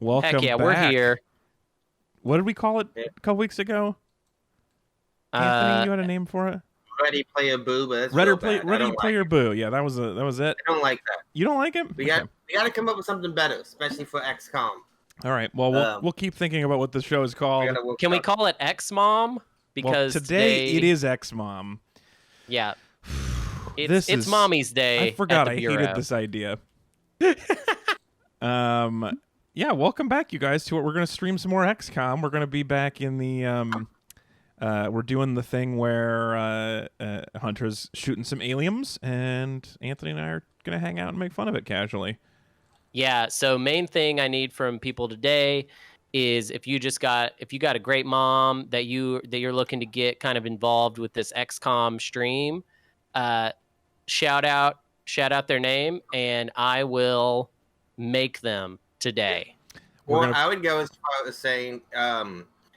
Welcome Heck yeah, back. we're here. What did we call it a couple weeks ago? Anthony, you had a name for it? Ready Player Boo, but it's real bad. Ready Player Boo. Yeah, that was it. I don't like that. You don't like it? We got to come up with something better, especially for XCOM. All right. Well, we'll keep thinking about what the show is called. Can we call it X-Mom? Because today it is X-Mom. Yeah. It's Mommy's Day. I forgot I hated this idea. Yeah, welcome back, you guys, to it. We're going to stream some more XCOM. We're going to be back in the we're doing the thing where Hunter's shooting some aliens, and Anthony and I are going to hang out and make fun of it casually. Yeah, so main thing I need from people today is if you got a great mom that you're looking to get kind of involved with this XCOM stream, shout out their name, and I will make them today. Or I would go as far as saying,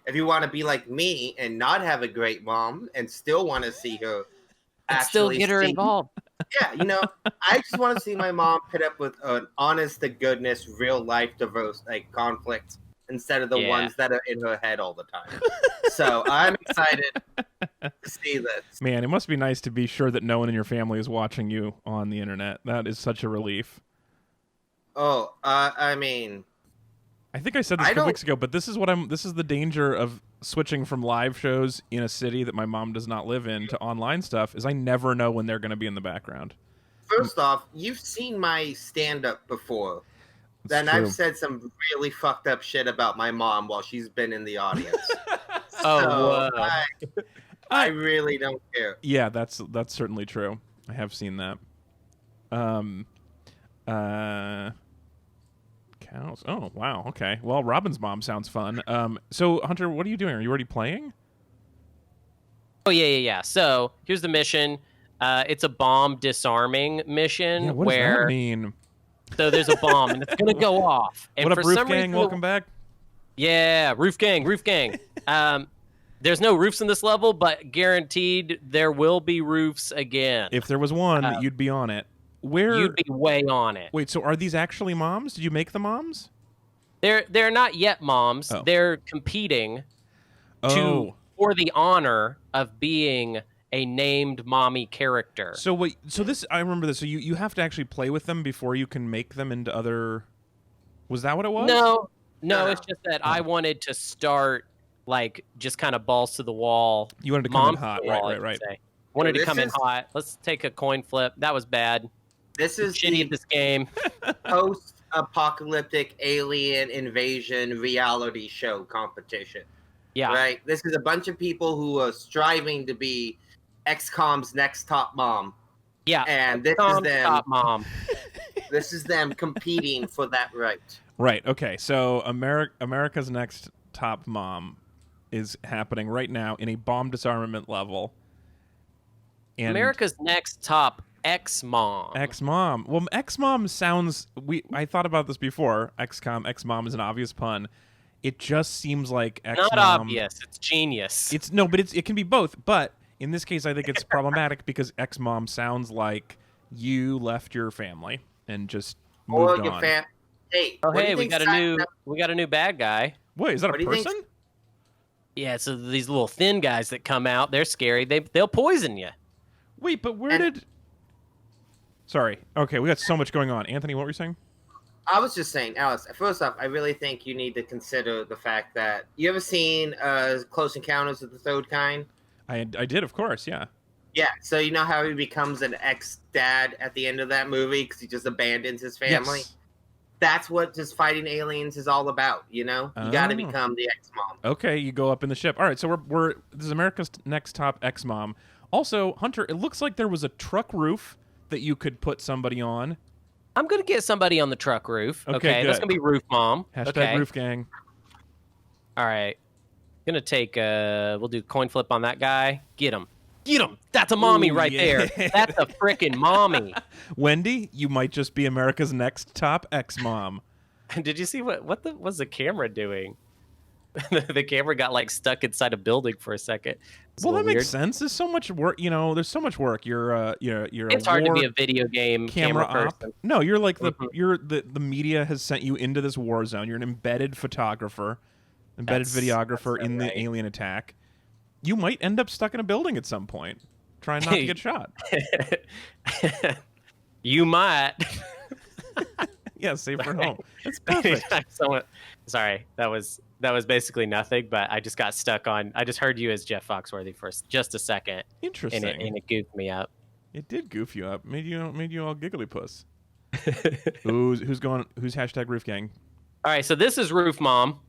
if you want to be like me and not have a great mom and still want to see her, and still get her involved. Yeah, I just want to see my mom put up with an honest to goodness, real life diverse conflict instead of the ones that are in her head all the time. So I'm excited to see this. Man, it must be nice to be sure that no one in your family is watching you on the internet. That is such a relief. Oh, I mean, I think I said this a couple weeks ago, but this is the danger of switching from live shows in a city that my mom does not live in to online stuff, is I never know when they're going to be in the background. First off, you've seen my stand-up before. Then I've said some really fucked up shit about my mom while she's been in the audience. I really don't care. Yeah, that's certainly true. I have seen that. Cows. Oh, wow. Okay. Well, Robin's mom sounds fun. So Hunter, what are you doing? Are you already playing? Oh, yeah. So here's the mission. It's a bomb disarming mission. Yeah, what does that mean? So there's a bomb and it's gonna go off. And what up, Roof Gang? Welcome back. Yeah, Roof Gang. There's no roofs in this level, but guaranteed there will be roofs again. If there was one, you'd be on it. You'd be way on it. Wait, so are these actually moms? Did you make the moms? They're not yet moms. Oh. They're competing for the honor of being a named mommy character. So wait, I remember this. So you have to actually play with them before you can make them into other. Was that what it was? No. It's just that I wanted to start like just kind of balls to the wall. You wanted to come in hot, right. Wanted to come in hot. Let's take a coin flip. That was bad. This is shitty at this game. Post-apocalyptic alien invasion reality show competition. Yeah. Right? This is a bunch of people who are striving to be XCOM's next top mom. Yeah. And this is them. Top mom. This is them competing for that right. Right. Okay. So America's Next Top Mom is happening right now in a bomb disarmament level. And America's Next Top X-Mom. X-Mom. Well, X-Mom sounds... I thought about this before. XCOM, X-Mom is an obvious pun. It just seems like X-Mom... Not obvious. It's genius. But it can be both. But in this case, I think it's problematic because X-Mom sounds like you left your family and just moved on. Hey, we got a new bad guy. Wait, is that a person? Yeah, so these little thin guys that come out, they're scary. They'll poison you. Wait, but where did... Sorry. Okay, we got so much going on. Anthony, what were you saying? I was just saying, Alice, first off, I really think you need to consider the fact that... You ever seen Close Encounters of the Third Kind? I did, of course, yeah. Yeah, so you know how he becomes an ex-dad at the end of that movie because he just abandons his family? Yes. That's what just fighting aliens is all about, you know? You got to become the X-Mom. Okay, you go up in the ship. All right, so this is America's Next Top X-Mom. Also, Hunter, it looks like there was a truck roof that you could put somebody on. I'm going to get somebody on the truck roof. Okay, that's going to be Roof Mom. Hashtag Roof Gang. All right. Going to take, we'll do coin flip on that guy. Get him. That's a mommy there. That's a freaking mommy. Wendy, you might just be America's Next Top X-Mom. Did you see what was the camera doing? The camera got like stuck inside a building for a second. It's a Well, that little makes weird. sense. There's so much work. There's so much work. You're It's a hard to be war a video game camera camera op. person. No, you're like Mhm. the media has sent you into this war zone. You're an embedded photographer, embedded videographer that's in the right. alien attack. You might end up stuck in a building at some point, trying not to get shot. You might. Yeah, safe for home. That's perfect. Sorry, that was basically nothing, but I just got stuck on. I just heard you as Jeff Foxworthy for just a second, Interesting. and it goofed me up. It did goof you up. Made you all giggly puss. Who's hashtag roof gang? All right, so this is Roof Mom,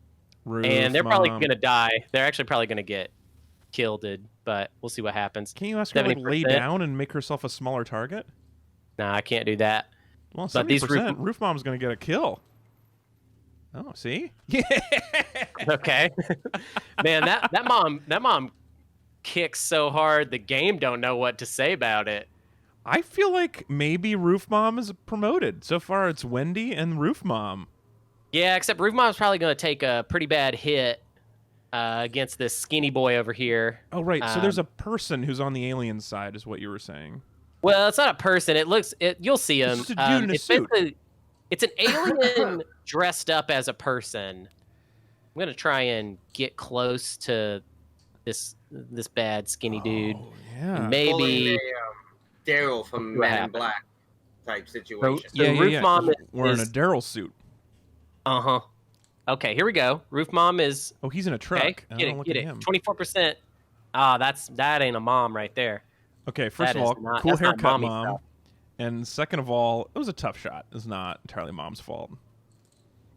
Roof and they're probably Mom. gonna die. They're actually probably gonna get killed, but we'll see what happens. Can you ask her to like, lay 70%? down and make herself a smaller target? Nah, I can't do that. Well, But these 70%. Roof Mom's gonna get a kill. Oh, see? Yeah. Okay, man, that mom kicks so hard the game don't know what to say about it. I feel like maybe Roof Mom is promoted. So far, it's Wendy and Roof Mom. Yeah, except Roof Mom's probably gonna take a pretty bad hit against this skinny boy over here. Oh, right. So there's a person who's on the alien side, is what you were saying. Well, it's not a person. You'll see him. It's just a dude in a suit. It's an alien dressed up as a person. I'm gonna try and get close to this bad skinny dude. Oh, yeah. And Pulling maybe a Daryl from What Men in happened? Black type situation. So Roof Mom Wearing a is- Daryl suit. uh-huh. Okay, here we go. Roof Mom is Oh, he's in a truck. okay. Oh, Get look it. at him. 24%. Ah, that ain't a mom right there. Okay, first That of all, is not- cool that's not haircut, mommy Mom. stuff. And second of all, it was a tough shot. It's not entirely Mom's fault.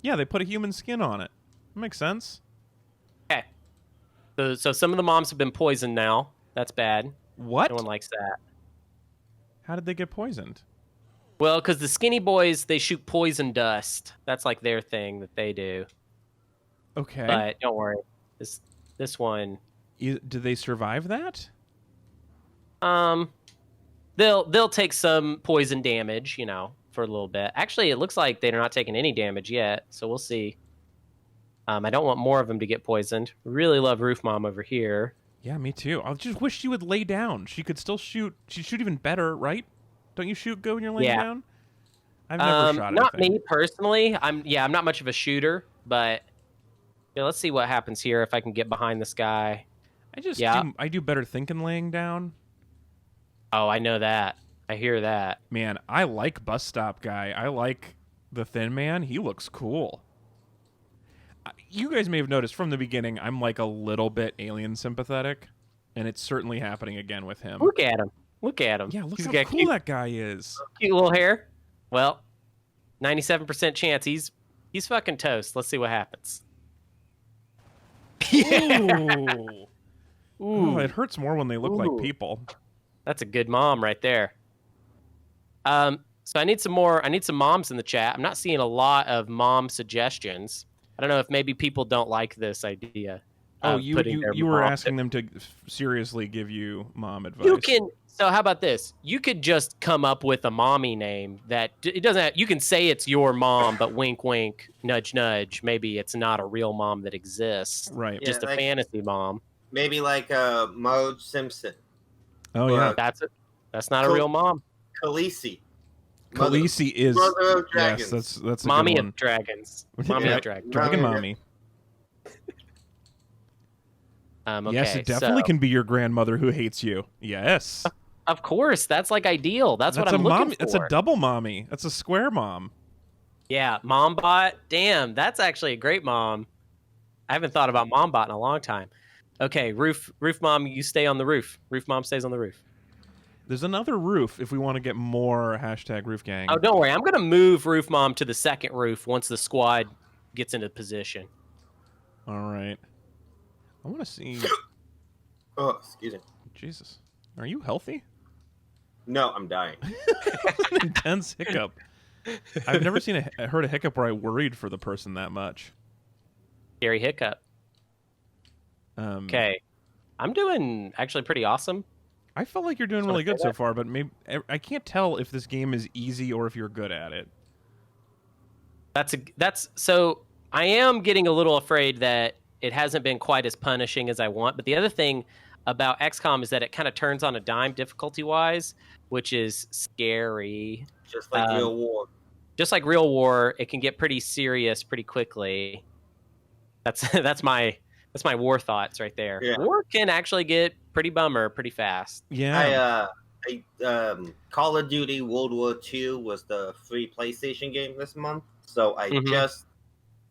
Yeah, they put a human skin on it. Makes sense. Okay. So some of the moms have been poisoned now. That's bad. What? No one likes that. How did they get poisoned? Well, because the skinny boys, they shoot poison dust. That's like their thing that they do. Okay. But don't worry, this one, Did they survive that? they'll take some poison damage, for a little bit. Actually, it looks like they're not taking any damage yet, so we'll see. I don't want more of them to get poisoned. Really love Roof Mom over here. Yeah, me too. I just wish she would lay down. She could still shoot. She'd shoot even better, right? Don't you shoot good when you're laying Yeah. down? I've never shot Not anything. me personally. I'm not much of a shooter, but let's see what happens here if I can get behind this guy. I do better thinking laying down. Oh, I know that. I hear that. Man, I like Bus Stop Guy. I like the Thin Man. He looks cool. You guys may have noticed from the beginning, I'm like a little bit alien sympathetic, and it's certainly happening again with him. Look at him. Look at him. Yeah, look He's how got cool that guy is. cute little hair. Well, 97% chance he's fucking toast. Let's see what happens. Ooh. Ooh, it hurts more when they look Ooh. like people. That's a good mom right there. So I need some moms in the chat. I'm not seeing a lot of mom suggestions. I don't know if maybe people don't like this idea. Oh, of you putting their were mom- asking them to seriously give you mom advice. You can. So how about this? You could just come up with a mommy name that it doesn't. You can say it's your mom, but wink, wink, nudge, nudge. Maybe it's not a real mom that exists. Right. Yeah, Just a like- fantasy mom. Maybe like Moj Simpson, Oh yeah. That's not a real mom. Khaleesi, Khaleesi is Mother of yes, Dragons. that's a Mommy good of one. dragons. Mommy Yeah, of dragons. Dragon Mommy. Mommy. Okay, Yes, it definitely so- can be your grandmother who hates you. Yes. Of course, that's like ideal. That's what a I'm looking mommy. for. That's a double mommy. That's a square mom. Yeah, MomBot. Damn, that's actually a great mom. I haven't thought about MomBot in a long time. Okay, roof mom, you stay on the roof. Roof mom stays on the roof. There's another roof if we want to get more hashtag roof gang. Oh, don't worry. I'm gonna move roof mom to the second roof once the squad gets into position. All right. I want to see. Oh, excuse me. Jesus, are you healthy? No, I'm dying. An intense hiccup. I've never heard a hiccup where I worried for the person that much. Scary hiccup. Okay, I'm doing actually pretty awesome. I felt like you're doing really good so far, but maybe I can't tell if this game is easy or if you're good at it. That's so. I am getting a little afraid that it hasn't been quite as punishing as I want. But the other thing about XCOM is that it kind of turns on a dime difficulty wise, which is scary. Just like Real War. Just like Real War, it can get pretty serious pretty quickly. That's my war thoughts right there. Yeah. War can actually get pretty bummer pretty fast. Yeah. Call of Duty World War II was the free PlayStation game this month, so I just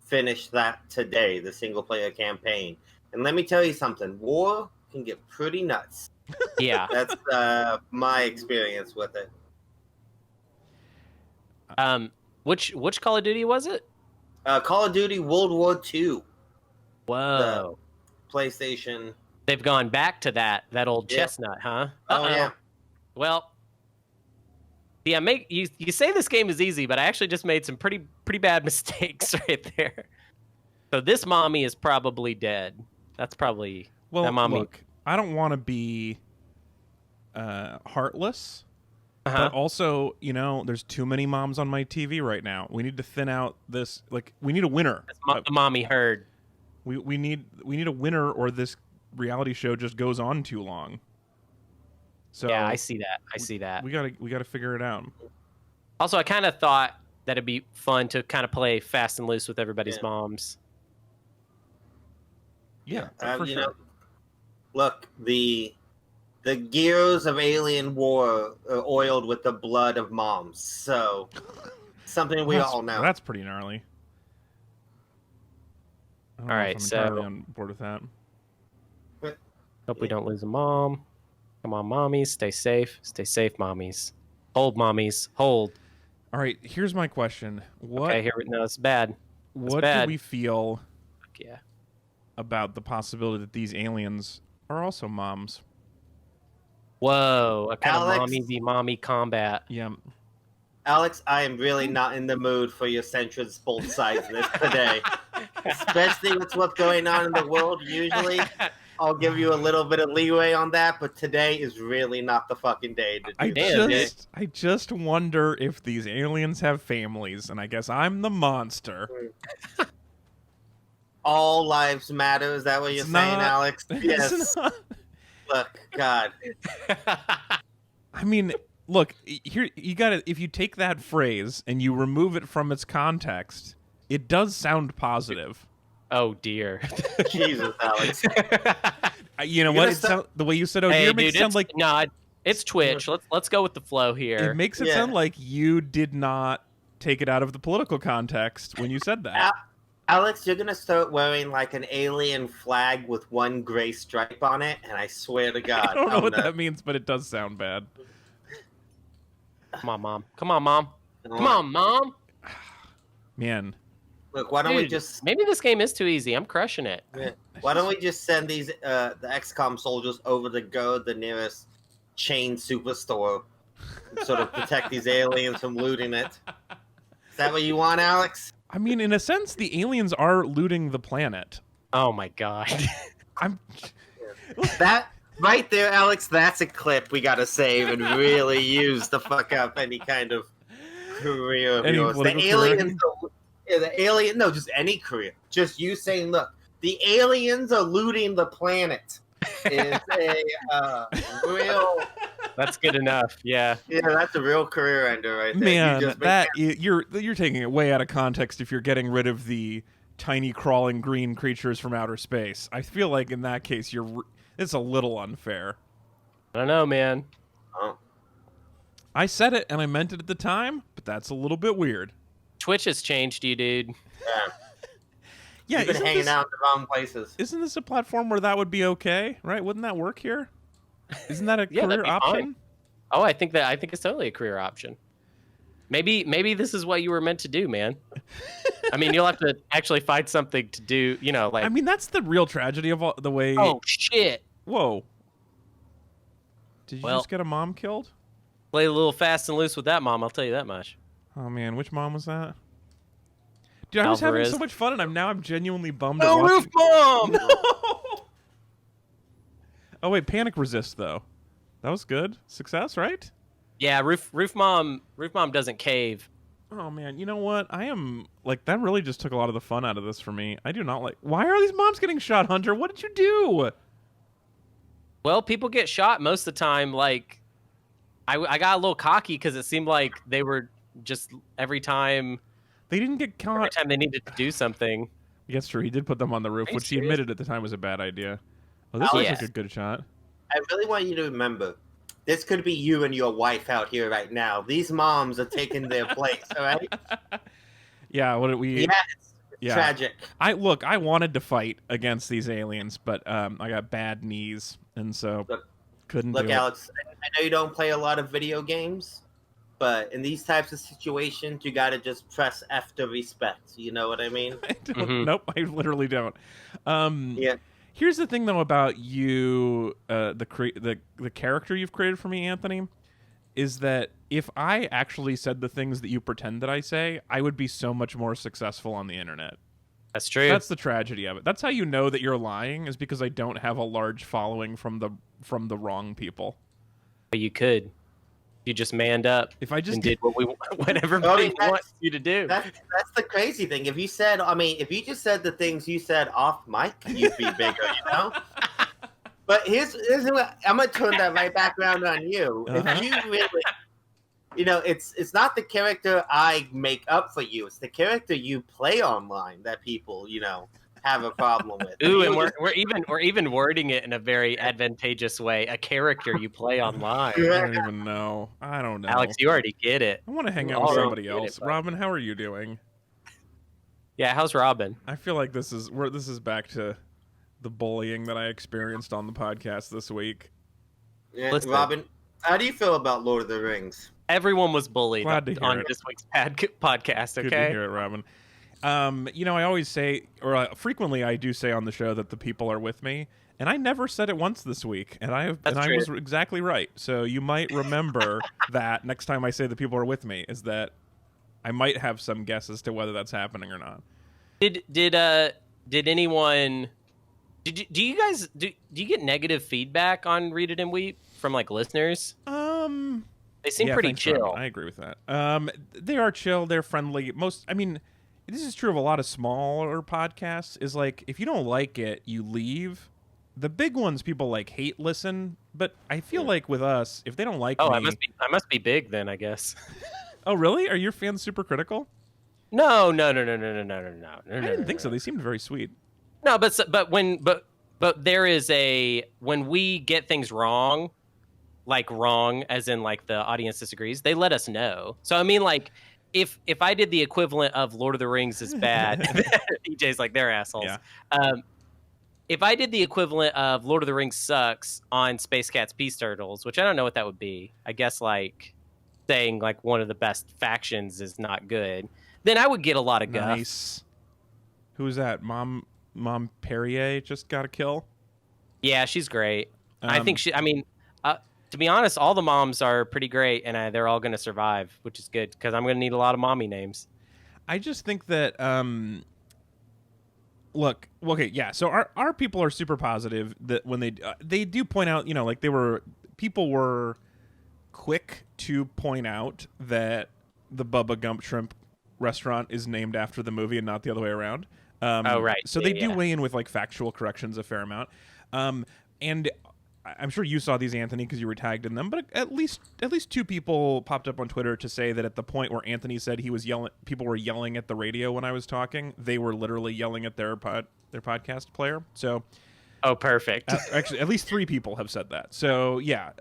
finished that today, the single player campaign. And let me tell you something, war can get pretty nuts. Yeah. That's my experience with it. Which Call of Duty was it? Call of Duty World War II. Whoa. The PlayStation. They've gone back to that old chestnut, huh? Oh yeah. Well, yeah, you say this game is easy, but I actually just made some pretty bad mistakes right there. So this mommy is probably dead. That's probably that mommy. Look, I don't want to be heartless, Uh-huh. but also, there's too many moms on my TV right now. We need to thin out this. Like, we need a winner. The mommy herd. We need a winner, or this reality show just goes on too long. So Yeah, I see that. We gotta figure it out. Also, I kind of thought that it'd be fun to kind of play fast and loose with everybody's moms. Yeah, for sure. Look, the gears of alien war are oiled with the blood of moms. So something we all know. That's pretty gnarly. I don't know right, if I'm so- entirely on board with that. Hope we don't lose a mom. Come on, mommies, stay safe. Stay safe, mommies. Hold, mommies. Hold. All right, here's my question. Okay, no, it's bad. What bad. do we feel Yeah. about the possibility that these aliens are also moms? Whoa, a kind Alex? of mommy v mommy combat. Yeah. Alex, I am really not in the mood for your centrist both sides of this today. Especially with what's going on in the world. Usually, I'll give you a little bit of leeway on that, but today is really not the fucking day to do that. I just wonder if these aliens have families, and I guess I'm the monster. All lives matter. Is that what you're It's saying, not- Alex? It's Yes. not- Look, God. I mean, look, here you got to if you take that phrase and you remove it from its context, it does sound positive. Oh dear. Jesus, Alex. You know You're what? gonna It sound, the way you said "oh Hey, dear" makes dude, it sound like it's Twitch. Let's go with the flow here. it makes it Yeah. sound like you did not take it out of the political context when you said that. Alex, you're gonna start wearing like an alien flag with one gray stripe on it, and I swear to God, I don't know I'm what not- that means, but it does sound bad. Come on, mom. Come on, mom. Come on, mom. Man, Look, why don't we Dude, just maybe this game is too easy. I'm crushing it. why don't we just send these the XCOM soldiers over to go to the nearest chain superstore, and sort of protect these aliens from looting it? Is that what you want, Alex? I mean, in a sense, the aliens are looting the planet. Oh my god. I'm. That right there, Alex. That's a clip we gotta save and really use to fuck up any kind of career of Any yours. The political aliens, the alien. No, just any career. Just you saying, look, the aliens are looting the planet. Is a real. That's good enough. Yeah. Yeah, that's a real career ender right there. Man, You just make that you're taking it way out of context if you're getting rid of the tiny crawling green creatures from outer space. I feel like in that case it's a little unfair. I don't know, man. Oh. I said it and I meant it at the time, but that's a little bit weird. Twitch has changed you, dude. Yeah. Yeah, You've been hanging out in the wrong places. Isn't this a platform where that would be okay, right? Wouldn't that work here? Isn't that a Yeah, that'd career be option? fine. Oh, I think it's totally a career option. Maybe this is what you were meant to do, man. I mean, you'll have to actually find something to do, like I mean, that's the real tragedy of all, the way. oh shit. Whoa! Did you Well- just get a mom killed? Play a little fast and loose with that, mom, I'll tell you that much. Oh man, which mom was that? Dude, I was having Alvarez. so much fun, and I'm genuinely bummed. No, at watching... Roof Mom! No. Oh wait, Panic Resist though. That was good. Success, right? Yeah, Roof Mom doesn't cave. Oh man, you know what? I am like that. Really, just took a lot of the fun out of this for me. I do not like. Why are these moms getting shot, Hunter? What did you do? Well, people get shot most of the time. Like, I got a little cocky because it seemed like they were just every time They didn't get caught. they needed to do something. Yes, true. He did put them on the roof, Are you which he serious? admitted at the time was a bad idea. Oh, this Alex, looks like a good shot. I really want you to remember, this could be you and your wife out here right now. These moms are taking their place, all right? Yeah, what did we? Yeah, it's Yeah. tragic. I wanted to fight against these aliens, but I got bad knees, and so couldn't Look, do Alex, I know you don't play a lot of video games, but in these types of situations, you gotta just press F to respect. You know what I mean? it. I don't, Mhm. Nope, I literally don't. Yeah. Here's the thing, though, about you, the character you've created for me, Anthony, is that if I actually said the things that you pretend that I say, I would be so much more successful on the internet. That's true. That's the tragedy of it. That's how you know that you're lying, is because I don't have a large following from the wrong people. But you could. You just manned up If I just and did what everybody that's- wants you to do. That's the crazy thing. If you said, I mean, if you just said the things you said off mic, you'd be bigger, you know? But here's what I'm gonna turn that right back around on you. Uh-huh. If you really, you know, it's not the character I make up for you. It's the character you play online that people, you know, have a problem with. Ooh, You and just- we're even wording it in a very advantageous way. A character you play online. I don't even know. I don't know. Alex, you already get it. I want to hang you out with already somebody get it, else. bud. Robin, how are you doing? Yeah, how's Robin? I feel like this is back to the bullying that I experienced on the podcast this week. Yeah, Listen. Robin, how do you feel about Lord of the Rings? Everyone was bullied Glad to hear on it. this week's podcast, Good to okay? hear it, Robin. You know, I always say, or frequently I do say on the show that the people are with me, and I never said it once this week, and I true. was exactly right. So you might remember that next time I say the people are with me, is that I might have some guess as to whether that's happening or not. Did anyone do you guys do you get negative feedback on Read It and Weep from like listeners? They seem Yeah, pretty thanks, chill. Robin. I agree with that. They are chill. They're friendly. I mean, this is true of a lot of smaller podcasts. Is like if you don't like it, you leave. The big ones, people like hate listen. But I feel like with us, if they don't like Oh, me, I must be big then, I guess. oh really? Are your fans super critical? No. I didn't think so. They seemed very sweet. No, but there is when we get things wrong, like wrong as in like the audience disagrees, they let us know. So I mean, like if I did the equivalent of Lord of the Rings is bad, EJ's like they're assholes. Yeah. If I did the equivalent of Lord of the Rings sucks on Space Cats Peace Turtles, which I don't know what that would be, I guess like saying like one of the best factions is not good, then I would get a lot of guff. Nice. Who's that? Mom Perrier just got a kill. Yeah, she's great. I Um, think to be honest, all the moms are pretty great, and they're all going to survive, which is good because I'm going to need a lot of mommy names. I just think that look, okay, yeah. So our people are super positive that when they do point out, you know, like people were quick to point out that the Bubba Gump Shrimp restaurant is named after the movie and not the other way around. Oh, right. So Yeah, they do yeah. weigh in with like factual corrections a fair amount. And I'm sure you saw these, Anthony, because you were tagged in them. But at least two people popped up on Twitter to say that at the point where Anthony said he was yelling, people were yelling at the radio when I was talking. They were literally yelling at their podcast player. So, Oh, perfect. actually, at least 3 people have said that. So yeah,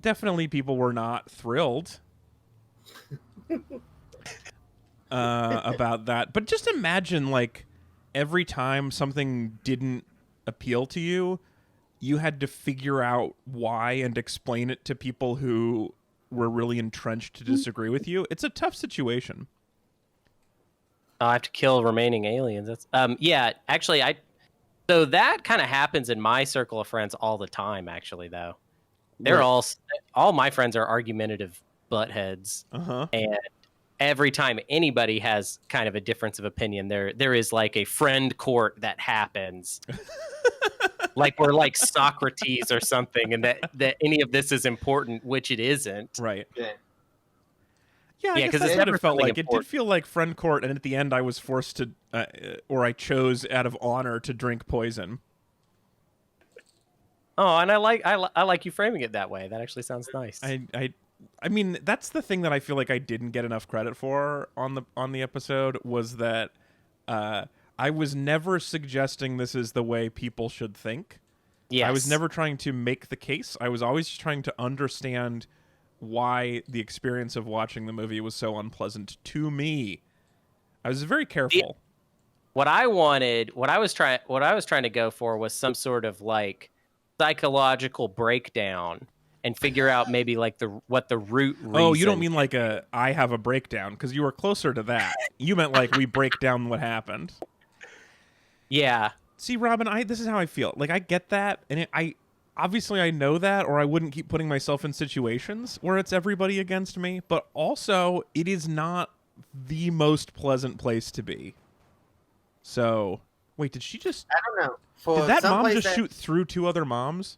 definitely people were not thrilled about that. But just imagine, like, every time something didn't appeal to you, you had to figure out why and explain it to people who were really entrenched to disagree with you. It's a tough situation. I have to kill remaining aliens. That's yeah. Actually, so that kind of happens in my circle of friends all the time. Actually, though, they're What? all my friends are argumentative buttheads. Uh-huh. And every time anybody has kind of a difference of opinion, there is like a friend court that happens. Like we're like Socrates or something, and that any of this is important, which it isn't. Right. Yeah. Yeah, I Yeah, guess 'cause that's it's what never it felt something like. It did important. feel like friend court, and at the end, I was forced to, or I chose out of honor to drink poison. Oh, and I like you framing it that way. That actually sounds nice. I mean, that's the thing that I feel like I didn't get enough credit for on the episode was that I was never suggesting this is the way people should think. Yes. I was never trying to make the case. I was always trying to understand why the experience of watching the movie was so unpleasant to me. I was very careful. What I was trying to go for was some sort of like psychological breakdown and figure out maybe like what the root reason. Oh, you don't mean like I have a breakdown, because you were closer to that. You meant like we break down what happened. Yeah. See, Robin, this is how I feel. Like, I get that, and obviously I know that, or I wouldn't keep putting myself in situations where it's everybody against me. But also, it is not the most pleasant place to be. So, wait, did she just? I don't know. Did that mom just shoot through 2 other moms?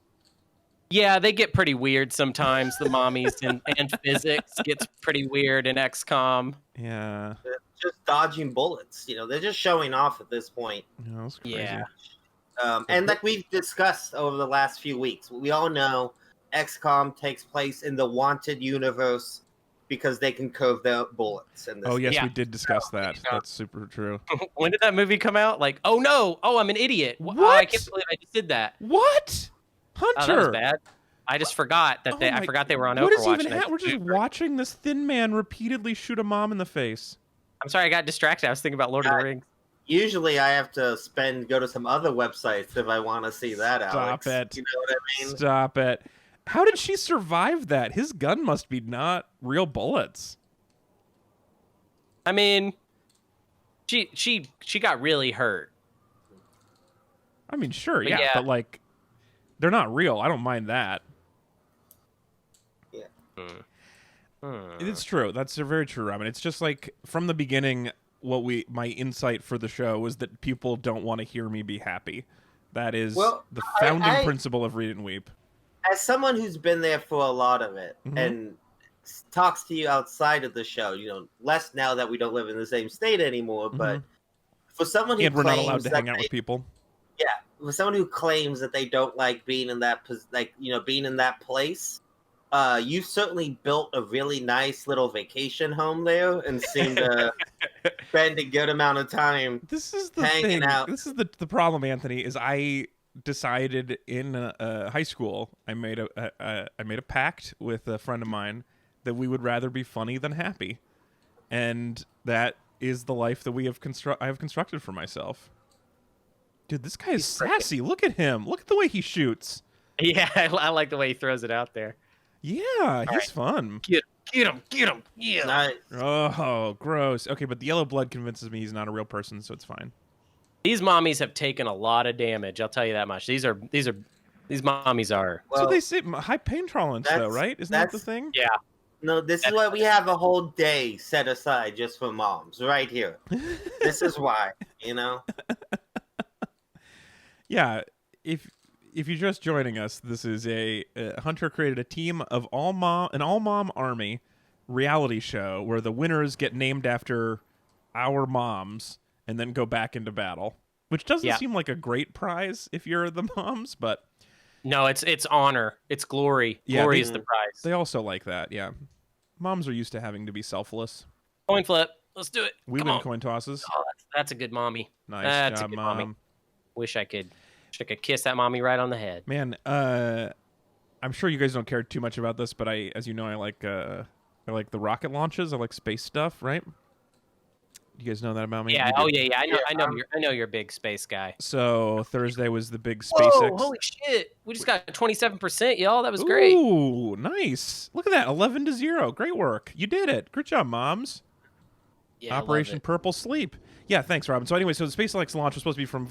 Yeah, they get pretty weird sometimes. The mommies and physics gets pretty weird in XCOM. Yeah. They're just dodging bullets. They're just showing off at this point. Yeah, that's crazy. Yeah. And like we've discussed over the last few weeks, we all know XCOM takes place in the Wanted universe because they can curve their bullets. In this Oh, yes, Yeah. we did discuss that. That's super true. When did that movie come out? Like, oh no, oh I'm an idiot. Oh, I What? can't believe I just did that. What? Hunter! Oh, that was bad. I just forgot that I forgot they were on What is Overwatch. even and I happening? We're just didn't- watching this thin man repeatedly shoot a mom in the face. I'm sorry, I got distracted. I was thinking about Lord of the Rings. Usually, I have to go to some other websites if I want to see that. Alex. Stop it. You know what I mean? Stop it. How did she survive that? His gun must be not real bullets. I mean, she got really hurt. I mean, sure, But yeah, yeah. but like, they're not real. I don't mind that. It's true. That's very true, Robin. It's just like from the beginning, my insight for the show was that people don't want to hear me be happy. That is the founding principle of Read It and Weep. As someone who's been there for a lot of it Mhm. and talks to you outside of the show, less now that we don't live in the same state anymore, but for someone who And we're not allowed claims to that hang out with people. for someone who claims that they don't like being in that being in that place, you certainly built a really nice little vacation home there and seem to spend a good amount of time. This is the hanging thing. out. This is the problem, Anthony. Is I decided in high school, I made a pact with a friend of mine that we would rather be funny than happy, and that is the life that I have constructed for myself. Dude, this guy is sassy. Look at him. Look at the way he shoots. Yeah, I like the way he throws it out there. Yeah, he's fun. Get him, yeah. Nice. Oh, gross. Okay, but the yellow blood convinces me he's not a real person, so it's fine. These mommies have taken a lot of damage. I'll tell you that much. These mommies are. So Well, they say high pain tolerance, though, that's- right? Isn't that the that's- thing? Yeah. No, this is why we have a whole day set aside just for moms, right here. This is why, Yeah, if you're just joining us, this is Hunter created a team of an all mom army reality show where the winners get named after our moms and then go back into battle, which doesn't seem like a great prize if you're the moms, but No, it's honor. It's glory. Yeah, Glory they- is the prize. they also like that. Yeah, moms are used to having to be selfless. Coin flip. Let's do it. We Come win on. coin tosses. Oh, that's a good mommy. Nice That's a job, good mom. mommy. Wish I could kiss that mommy right on the head. Man, I'm sure you guys don't care too much about this, but as you know, I like the rocket launches. I like space stuff, right? You guys know that about me? Yeah. You Oh do? yeah. I know you're a big space guy. So Thursday was the big Whoa! SpaceX. Holy shit! We just got 27%, y'all. That was great. Ooh, nice. Look at that, 11-0. Great work. You did it. Good job, moms. Yeah, I love Operation it. Purple Sleep. Yeah, thanks, Robin. So anyway, so the SpaceX launch was supposed to be from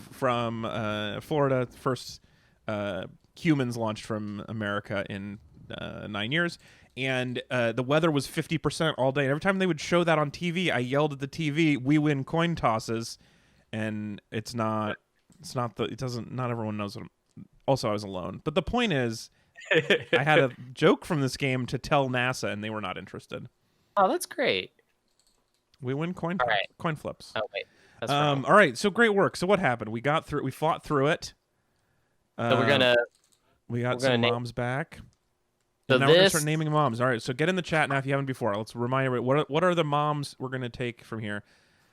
Florida. First humans launched from America in 9 years. And the weather was 50% all day. And every time they would show that on TV, I yelled at the TV, "We win coin tosses." And not everyone knows what also I was alone. But the point is, I had a joke from this game to tell NASA and they were not interested. Oh, that's great. We win coin All right. coin flips. Oh wait, that's wrong. All right, so great work. So what happened? We got through. We fought through it. So we're gonna We got we're gonna some name- moms back. So And now we're gonna this start naming moms. All right, so get in the chat now if you haven't before. Let's remind everybody what are the moms we're gonna take from here.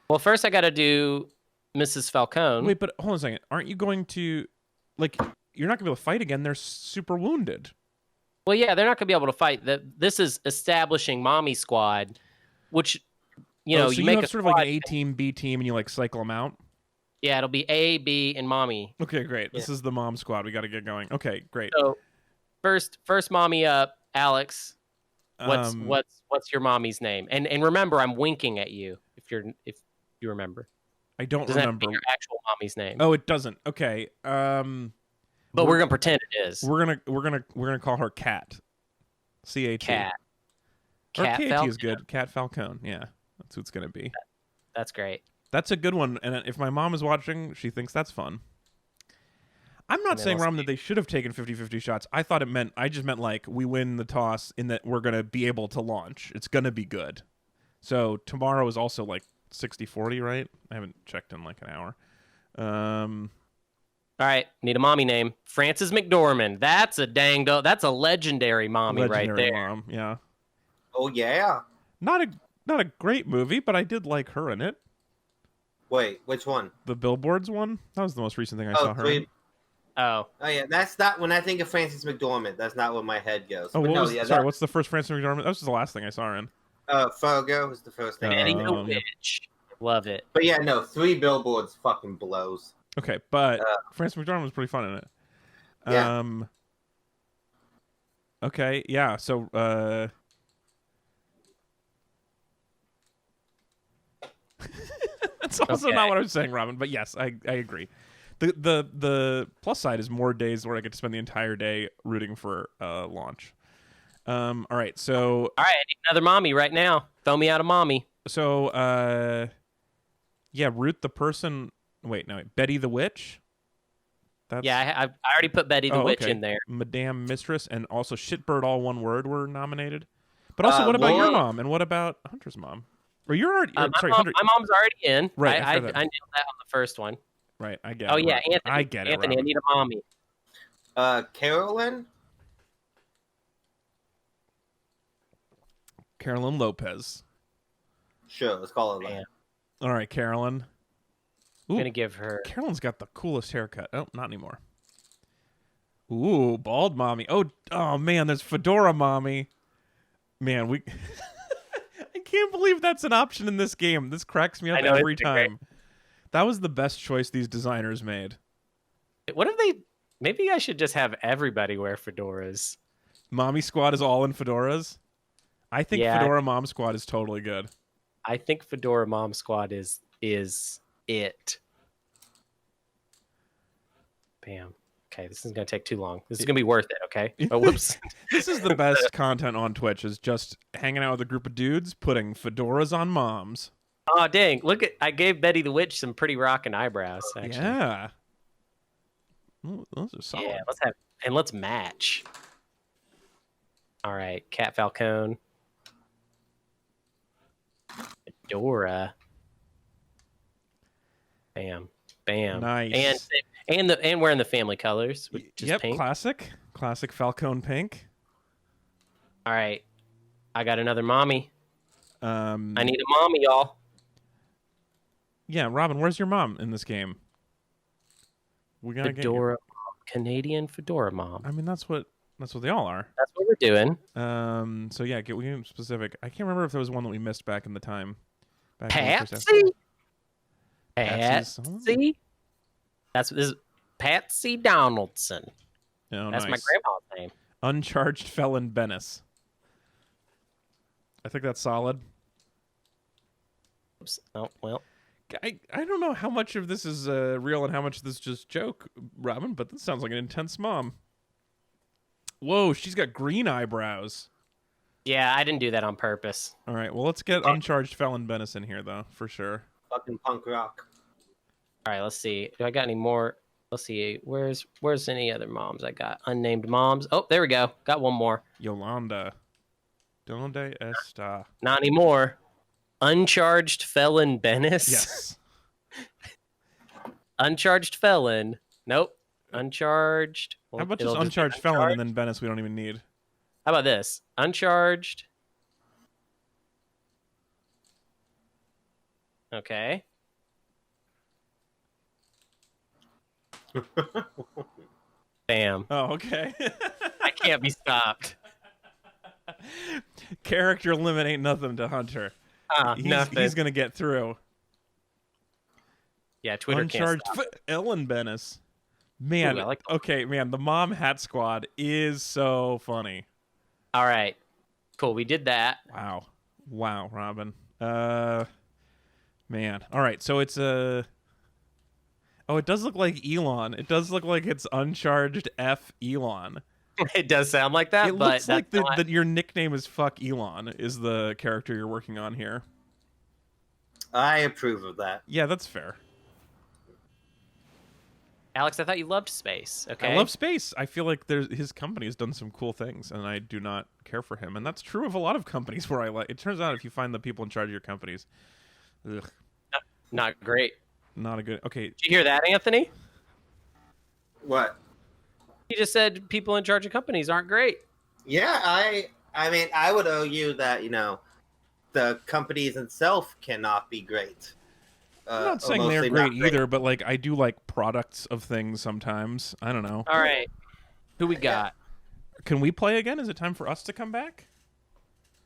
well, first I got to do Mrs. Falcone. Wait, but hold on a second. Aren't you going to, like, you're not gonna be able to fight again? They're super wounded. Well, yeah, they're not gonna be able to fight. This is establishing Mommy Squad, which So you make have a sort of like squad- an A team, B team, and you like cycle them out. Yeah, it'll be A, B, and Mommy. Okay, great. This is the mom squad. We got to get going. Okay, great. So first Mommy up, Alex. What's Um, what's your mommy's name? And remember, I'm winking at you if you remember. I don't Doesn't have to remember. be your actual mommy's name. Oh, it doesn't. Okay. But we're gonna pretend it is. We're gonna call her Cat. CAT. Cat. Or Cat KAT Falcone. is good. Cat Falcone. Yeah, that's who it's gonna be. That's great. That's a good one. And if my mom is watching, she thinks that's fun. I'm not And then saying, we'll Ram, that they should have taken 50-50 shots. I just meant like we win the toss in that we're gonna be able to launch. It's gonna be good. So tomorrow is also like 60-40, right? I haven't checked in like an hour. All right, need a mommy name. Frances McDormand. That's a legendary mommy Legendary right there. mom. Yeah. Oh yeah. Not a great movie, but I did like her in it. Wait, which one? The Billboards one. That was the most recent thing I saw her in. Oh, Oh yeah, that's not when I think of Frances McDormand. That's not where my head goes. Oh, But what no, was, yeah, sorry, that, what's the first Frances McDormand? That was the last thing I saw her in. Fargo was the first thing. Betty the yeah. Witch. Love it. But yeah, no, 3 Billboards fucking blows. Okay, but Frances McDormand was pretty fun in it. Yeah. Okay, yeah. So that's also Okay. not what I was saying, Robin. But yes, I agree. The plus side is more days where I get to spend the entire day rooting for launch. All right, so All right, I need another mommy right now. Throw me out a mommy. yeah, root the person. Wait, Betty the Witch. That's Yeah, I already put Betty the Witch okay. in there. Madame Mistress, and also Shitbird, all one word, were nominated. But also, what about your Laura- mom, and what about Hunter's mom? Or you're already My, sorry, mom- Hunter. my mom's already in. Right, I I heard that. nailed that on the first one. Right, I get. Oh it, yeah, Robin. Anthony. I get it. Anthony, I Robin. need a mommy. Carolyn? Carolyn Lopez. Sure, let's call it Man. that. All right, Carolyn. I'm Ooh, gonna give her. Carolyn's got the coolest haircut. Oh, not anymore. Ooh, bald mommy. Oh man, there's fedora mommy. Man, we. I can't believe that's an option in this game. This cracks me up I know, every it's great. time. That was the best choice these designers made. What if they? Maybe I should just have everybody wear fedoras. Mommy Squad is all in fedoras. I think Yeah. Fedora Mom Squad is totally good. I think Fedora Mom Squad is it. Bam. Okay, this isn't gonna take too long. This is gonna be worth it. Okay. Oh, whoops. This is the best content on Twitch, is just hanging out with a group of dudes putting fedoras on moms. Oh dang! Look at I gave Betty the Witch some pretty rocking eyebrows. Actually. Yeah. Ooh, those are solid. Yeah. Let's match. All right, Cat Falcone. Fedora. Bam. Bam. Nice. And wearing the family colors, which is Yep, pink. classic Falcone pink. All right. I got another mommy. I Um, need a mommy, y'all. yeah, Robin, where's your mom in this game? We gotta get. Fedora mom. Canadian Fedora mom. I mean, that's what they all are. That's what we're doing. So yeah, we get specific. I can't remember if there was one that we missed back in the time. Back in the first Patsy? episode. Patsy? Patsy? This is Patsy Donaldson. Oh, That's my nice. grandma's name. Uncharged felon Bennis. I think that's solid. Oops. Oh, well. I don't know how much of this is real and how much of this is just joke, Robin, but this sounds like an intense mom. Whoa, she's got green eyebrows. Yeah, I didn't do that on purpose. All right, well, let's get Uncharged felon Bennis in here, though, for sure. Fucking punk rock. All right, let's see. Do I got any more? Let's see. Where's any other moms I got? Unnamed moms. Oh, there we go. Got one more. Yolanda. Donde está? Not anymore. Uncharged felon Bennis. Yes. Uncharged felon. Nope. Uncharged. How about just It'll be uncharged felon and then Venice we don't even need? How about this? Uncharged. Okay. Bam. Oh, okay. I can't be stopped. Character limit ain't nothing to Hunter. Nothing. He's gonna get through. Yeah, Twitter Uncharged can't stop. Ellen Bennis. Man, Ooh, I like that. okay, man, the Mom Hat Squad is so funny. All right. Cool. We did that. Wow, Robin. Man. All right, so it's a. Oh, it does look like Elon. It does look like it's Uncharged F Elon. It does sound like that, It but looks like that's not- that your nickname is Fuck Elon is the character you're working on here. I approve of that. Yeah, that's fair. Alex, I thought you loved space. Okay. I love space. I feel like his company has done some cool things, and I do not care for him. And that's true of a lot of companies where I like. It turns out if you find the people in charge of your companies, ugh, Not great. not a good. Okay, Did you hear that, Anthony? What? He just said people in charge of companies aren't great. Yeah, I mean, I would argue that the companies itself cannot be great. I'm not saying they're great either, but like I do like products of things sometimes. I don't know. All right. Who we got? Can we play again? Is it time for us to come back?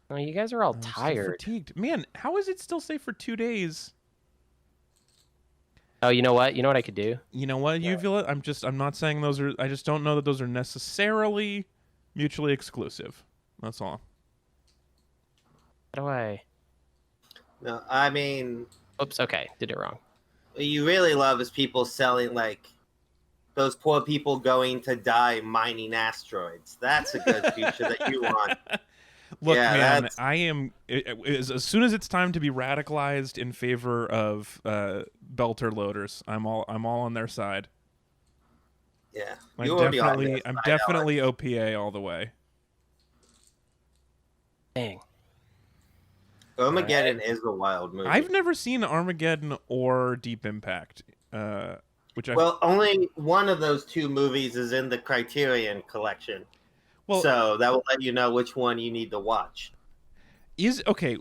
Oh, you guys are all I'm so tired. fatigued. Man, how is it still safe for 2 days? Oh, you know what? You know what I could do? You know what, Uvula? I'm not saying those are. I just don't know that those are necessarily mutually exclusive. That's all. How do I? No, I mean, Oops. Okay, did it wrong. what you really love is people selling like those poor people going to die mining asteroids. That's a good future that you want. Look, Yeah, man, that's- I am. As soon as it's time to be radicalized in favor of belter loaders, I'm all on their side. Yeah, I'm you already on definitely, this. I'm I know. definitely OPA all the way. Dang. Armageddon is a wild movie. I've never seen Armageddon or Deep Impact, which I Well, only one of those two movies is in the Criterion collection, well so that will let you know which one you need to watch. is okay.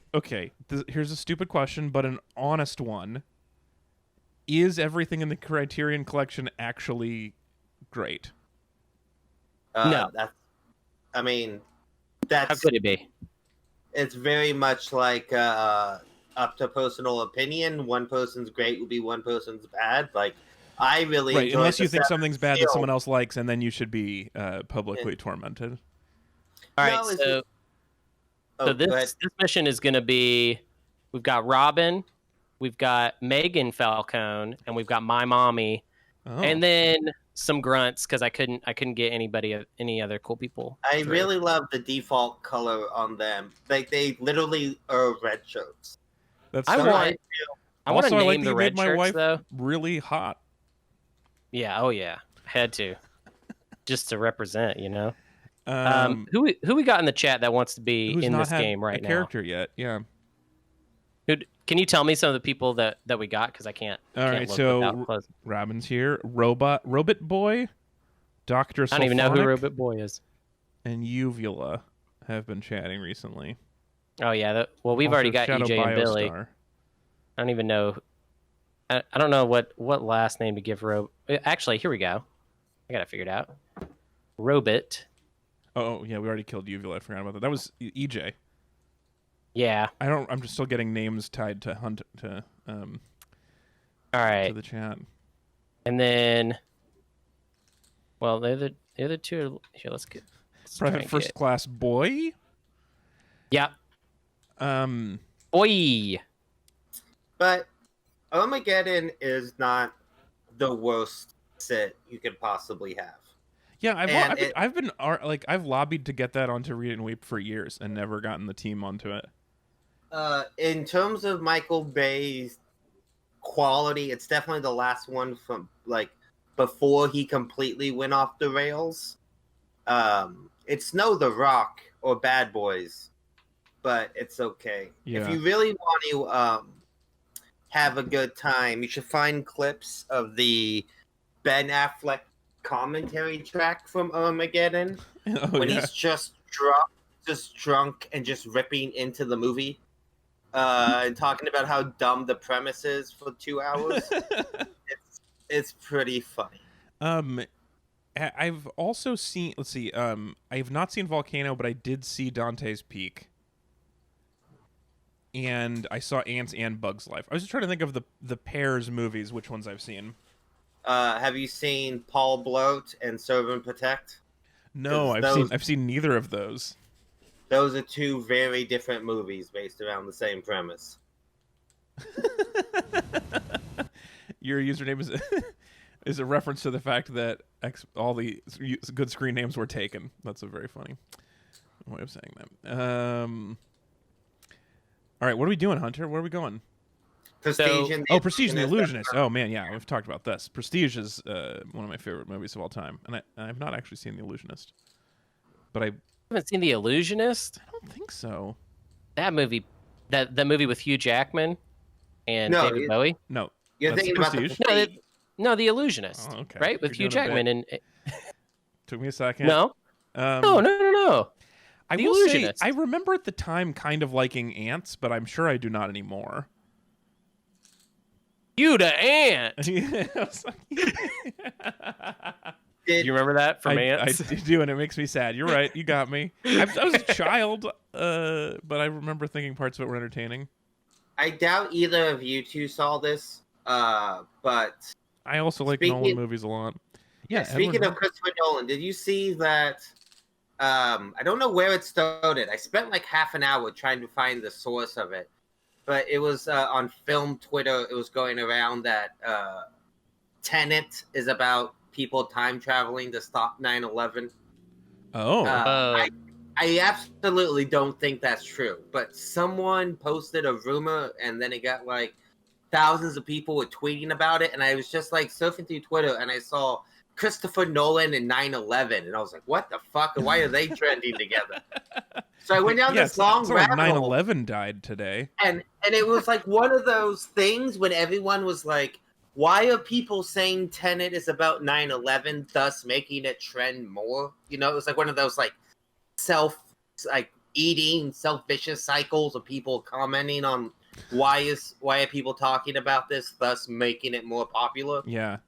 Here's a stupid question, but an honest one. Is everything in the Criterion collection actually great? No. I mean, How that's could it be? it's very much like up to personal opinion. One person's great will be one person's bad. Like I really Right, enjoyed unless the you think Seventh something's bad that Seal. someone else likes, and then you should be publicly tormented. All right. No, it's So, Oh, so go ahead. this mission is going to be. We've got Robin, we've got Megan Falcone, and we've got my mommy, Oh. and then some grunts because I couldn't get any other cool people. I through. really love the default color on them. Like they literally are red shirts. That's I so- want. I want to Also, I name like that the you red made my shirts wife though. really hot. Yeah. Oh yeah. Had to. Just to represent, you know. Who Who we got in the chat that wants to be who's in not this had game right a now? character yet? Yeah. Can you tell me some of the people that we got? Because I can't. All can't right, look so without closing. Robin's here. Robot Boy, Doctor I don't even know who Robot Boy is. and Uvula have been chatting recently. Oh yeah. Well, we've Also, already got Shadow EJ and Billy. Biostar. I don't even know. I don't know what last name to give Rob. Actually, here we go. I got it figured out. Robot. Oh yeah, we already killed Uvula. I forgot about that. That was EJ. Yeah. I'm just still getting names tied to Hunt to All right. the chat. And then, well, the other two. Here, let's try Private and First get- Class Boy. Yeah. Oi. But Armageddon is not the worst sit you could possibly have. Yeah, And I've lobbied to get that onto Read It and Weep for years and never gotten the team onto it. In terms of Michael Bay's quality, it's definitely the last one from like before he completely went off the rails. It's no The Rock or Bad Boys, but it's okay. Yeah. If you really want to have a good time, you should find clips of the Ben Affleck commentary track from Armageddon Oh, when yeah. he's just drunk and just ripping into the movie and talking about how dumb the premise is for 2 hours. It's pretty funny. I've also seen. Let's see. I have not seen Volcano, but I did see Dante's Peak, and I saw Ants and Bugs Life. I was just trying to think of the Pears movies. Which ones I've seen? Have you seen Paul Blart and Serve and Protect? No, 'Cause I've seen neither of those. Those are two very different movies based around the same premise. Your username is is a reference to the fact that all the good screen names were taken. That's a very funny way of saying that. All right, what are we doing, Hunter? Where are we going? Prestige and Prestige and the Illusionist. Oh man, yeah, we've talked about this. Prestige is one of my favorite movies of all time, and I've not actually seen The Illusionist, but I haven't seen The Illusionist. I don't think so. That movie, that movie with Hugh Jackman and No, David Bowie. No, You're that's thinking about the Prestige. Prestige. No, The Illusionist. Oh, okay. Right, with You're Hugh doing a Jackman and Took me a second. no, no. I The will say, Illusionist. I remember at the time kind of liking Ants, but I'm sure I do not anymore. You the ant. I was like- Do you remember that from I Ants? do, and it makes me sad. You're right. You got me. I was a child, but I remember thinking parts of it were entertaining. I doubt either of you two saw this, but I also like Speaking- Nolan movies a lot. Yeah. speaking Edward- of Christopher Nolan, did you see that? I don't know where it started. I spent like half an hour trying to find the source of it, but it was on film Twitter. It was going around that Tenet is about people time traveling to stop 9/11. Oh, I absolutely don't think that's true, but someone posted a rumor, and then it got like thousands of people were tweeting about it, and I was just like surfing through Twitter, and I saw Christopher Nolan and 9/11, and I was like, "What the fuck? Why are they trending together?" So I went down yeah, this long it's not like rabbit hole, 9/11 died today. and it was like one of those things when everyone was like, "Why are people saying Tenet is about 9/11, thus making it trend more?" You know, it was like one of those like self-vicious cycles of people commenting on why are people talking about this, thus making it more popular. Yeah.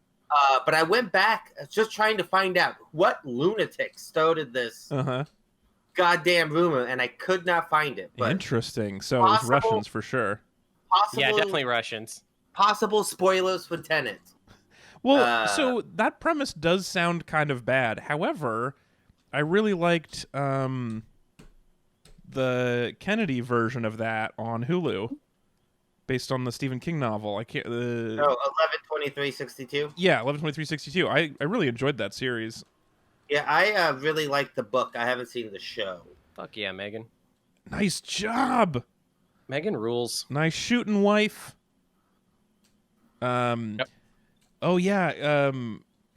But I went back just trying to find out what lunatic started this goddamn rumor, and I could not find it. But Interesting. So it was Russians for sure. yeah, definitely Russians. Possible spoilers for Tenet. Well, so that premise does sound kind of bad. However, I really liked the Kennedy version of that on Hulu, based on the Stephen King novel. I can't. 11/23/62. Yeah, 11/23/62. I really enjoyed that series. Yeah, I really like the book. I haven't seen the show. Fuck yeah, Megan. Nice job. Megan rules. Nice shooting, wife. Yep. Oh yeah.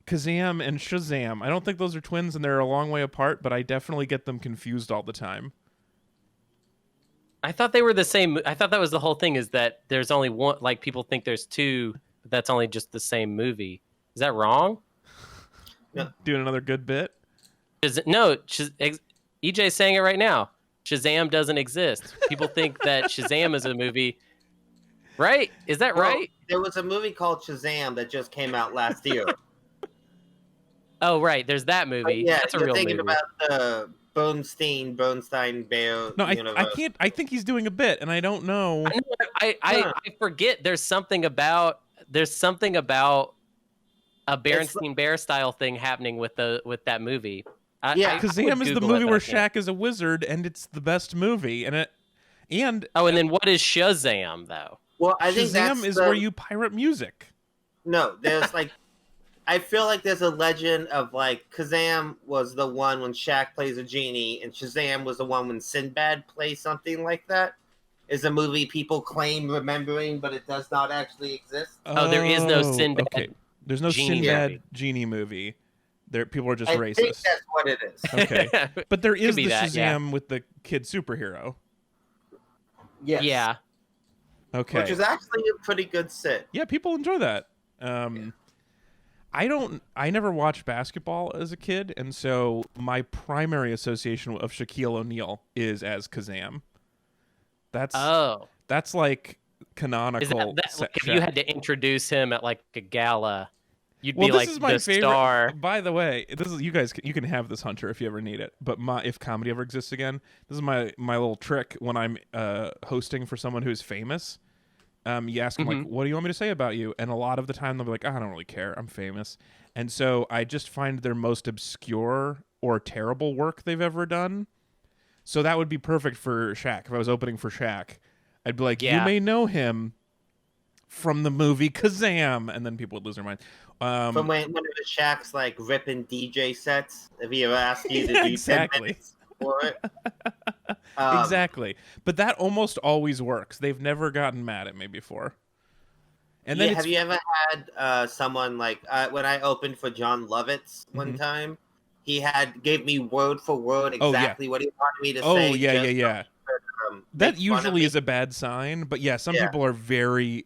Kazam and Shazam. I don't think those are twins, and they're a long way apart. But I definitely get them confused all the time. I thought they were the same. I thought that was the whole thing, is that there's only one, like people think there's two, but that's only just the same movie. Is that wrong? Doing another good bit. No, EJ's saying it right now. Shazam doesn't exist. People think that Shazam is a movie. Right? Is that Well, right? There was a movie called Shazam that just came out last year. Oh, right. There's that movie. Yeah, That's a you're real thinking movie. about the Bernstein Bear No, universe. I think he's doing a bit, and I don't know. I forget there's something about a Berenstain Bear style thing happening with that movie. Kazam is the Google movie it, where but I can't. Shaq is a wizard, and it's the best movie. And And then what is Shazam though? Well, I think that's Shazam is where you pirate music. No, there's like, I feel like there's a legend of like Kazam was the one when Shaq plays a genie, and Shazam was the one when Sinbad plays something like that. Is a movie people claim remembering, but it does not actually exist. Oh, there is no Sinbad. Okay. There's no Genie Sinbad movie. genie movie. There, people are just I racist. think that's what it is. Okay. But there is be the that, Shazam yeah. with the kid superhero. Yes. Yeah. Okay. Which is actually a pretty good sit. Yeah, people enjoy that. I never watched basketball as a kid, and so my primary association of Shaquille O'Neal is as Kazam. That's like Is canonical. that like if you had to introduce him at like a gala, you'd Well, be this like is my the favorite. star? By the way, this is you can have this, Hunter, if you ever need it. But if comedy ever exists again, this is my little trick when I'm hosting for someone who's famous. You ask them like, "What do you want me to say about you?" And a lot of the time they'll be like, "I don't really care. I'm famous." And so I just find their most obscure or terrible work they've ever done. So that would be perfect for Shaq. If I was opening for Shaq, I'd be like, "You Yeah. may know him from the movie Kazam," and then people would lose their mind. From one of the Shaq's like ripping DJ sets, if he ever asked you to do exactly. 10 minutes for it. Exactly. But that almost always works. They've never gotten mad at me before. And then have you ever had someone like when I opened for John Lovitz one time? He gave me word for word exactly what he wanted me to say. Yeah. That usually is a a bad sign, but yeah, some people are very.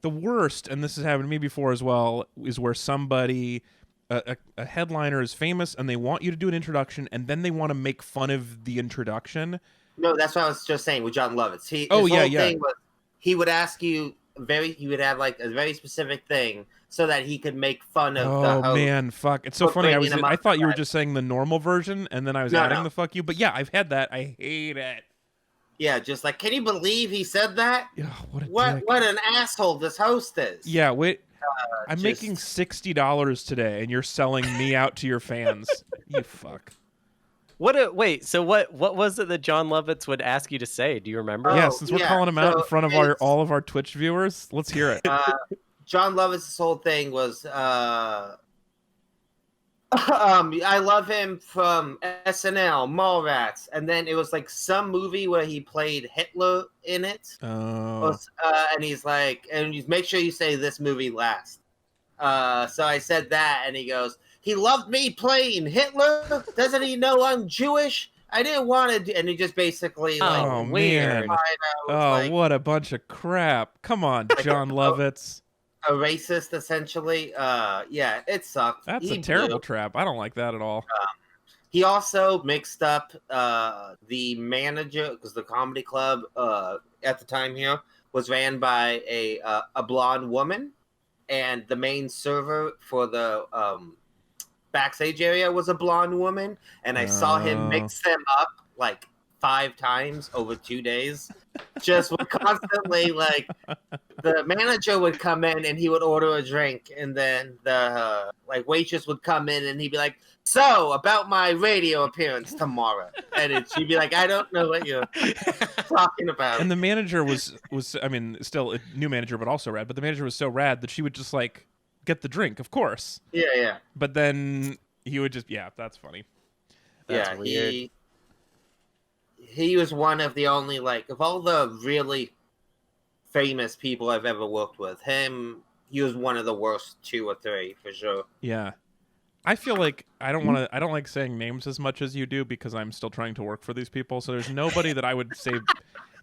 The worst, and this has happened to me before as well, is where somebody, a headliner is famous and they want you to do an introduction, and then they want to make fun of the introduction. No, that's what I was just saying with John Lovitz. His whole thing was he would ask you he would have like a very specific thing so that he could make fun of the host. Oh man, fuck! It's so funny. I thought you were just saying the normal version, and then I was adding the fuck you. But yeah, I've had that. I hate it. Yeah, just like, can you believe he said that? Yeah, what an asshole this host is. Yeah, wait. I'm making $60 today, and you're selling me out to your fans. You fuck. Wait, so what was it that John Lovitz would ask you to say? Do you remember? Yeah, since we're calling him out in front of all of our Twitch viewers, let's hear it. John Lovitz's whole thing was I love him from SNL, Mallrats, and then it was like some movie where he played Hitler in it. Oh. And he's like, and you make sure you say this movie last. So I said that, and he goes, he loved me playing Hitler. Doesn't he know I'm Jewish? I didn't want to, and he just basically like, oh man, what a bunch of crap! Come on, John Lovitz. A racist, essentially. Yeah, it sucked. That's a terrible trap. I don't like that at all. He also mixed up the manager, because the comedy club at the time here was ran by a blonde woman, and the main server for the backstage area was a blonde woman, and I saw him mix them up like 5 times over 2 days. Just would constantly like the manager would come in and he would order a drink, and then the waitress would come in and he'd be like, "So about my radio appearance tomorrow," and she'd be like, "I don't know what you're talking about." And the manager was I mean, still a new manager, but also rad. But the manager was so rad that she would just like get the drink, of course. Yeah. But then he would just that's funny. That's weird. He was one of the only, of all the really famous people I've ever worked with, he was one of the worst 2 or 3 for sure. Yeah. I feel like I don't like saying names as much as you do because I'm still trying to work for these people. So there's nobody that I would say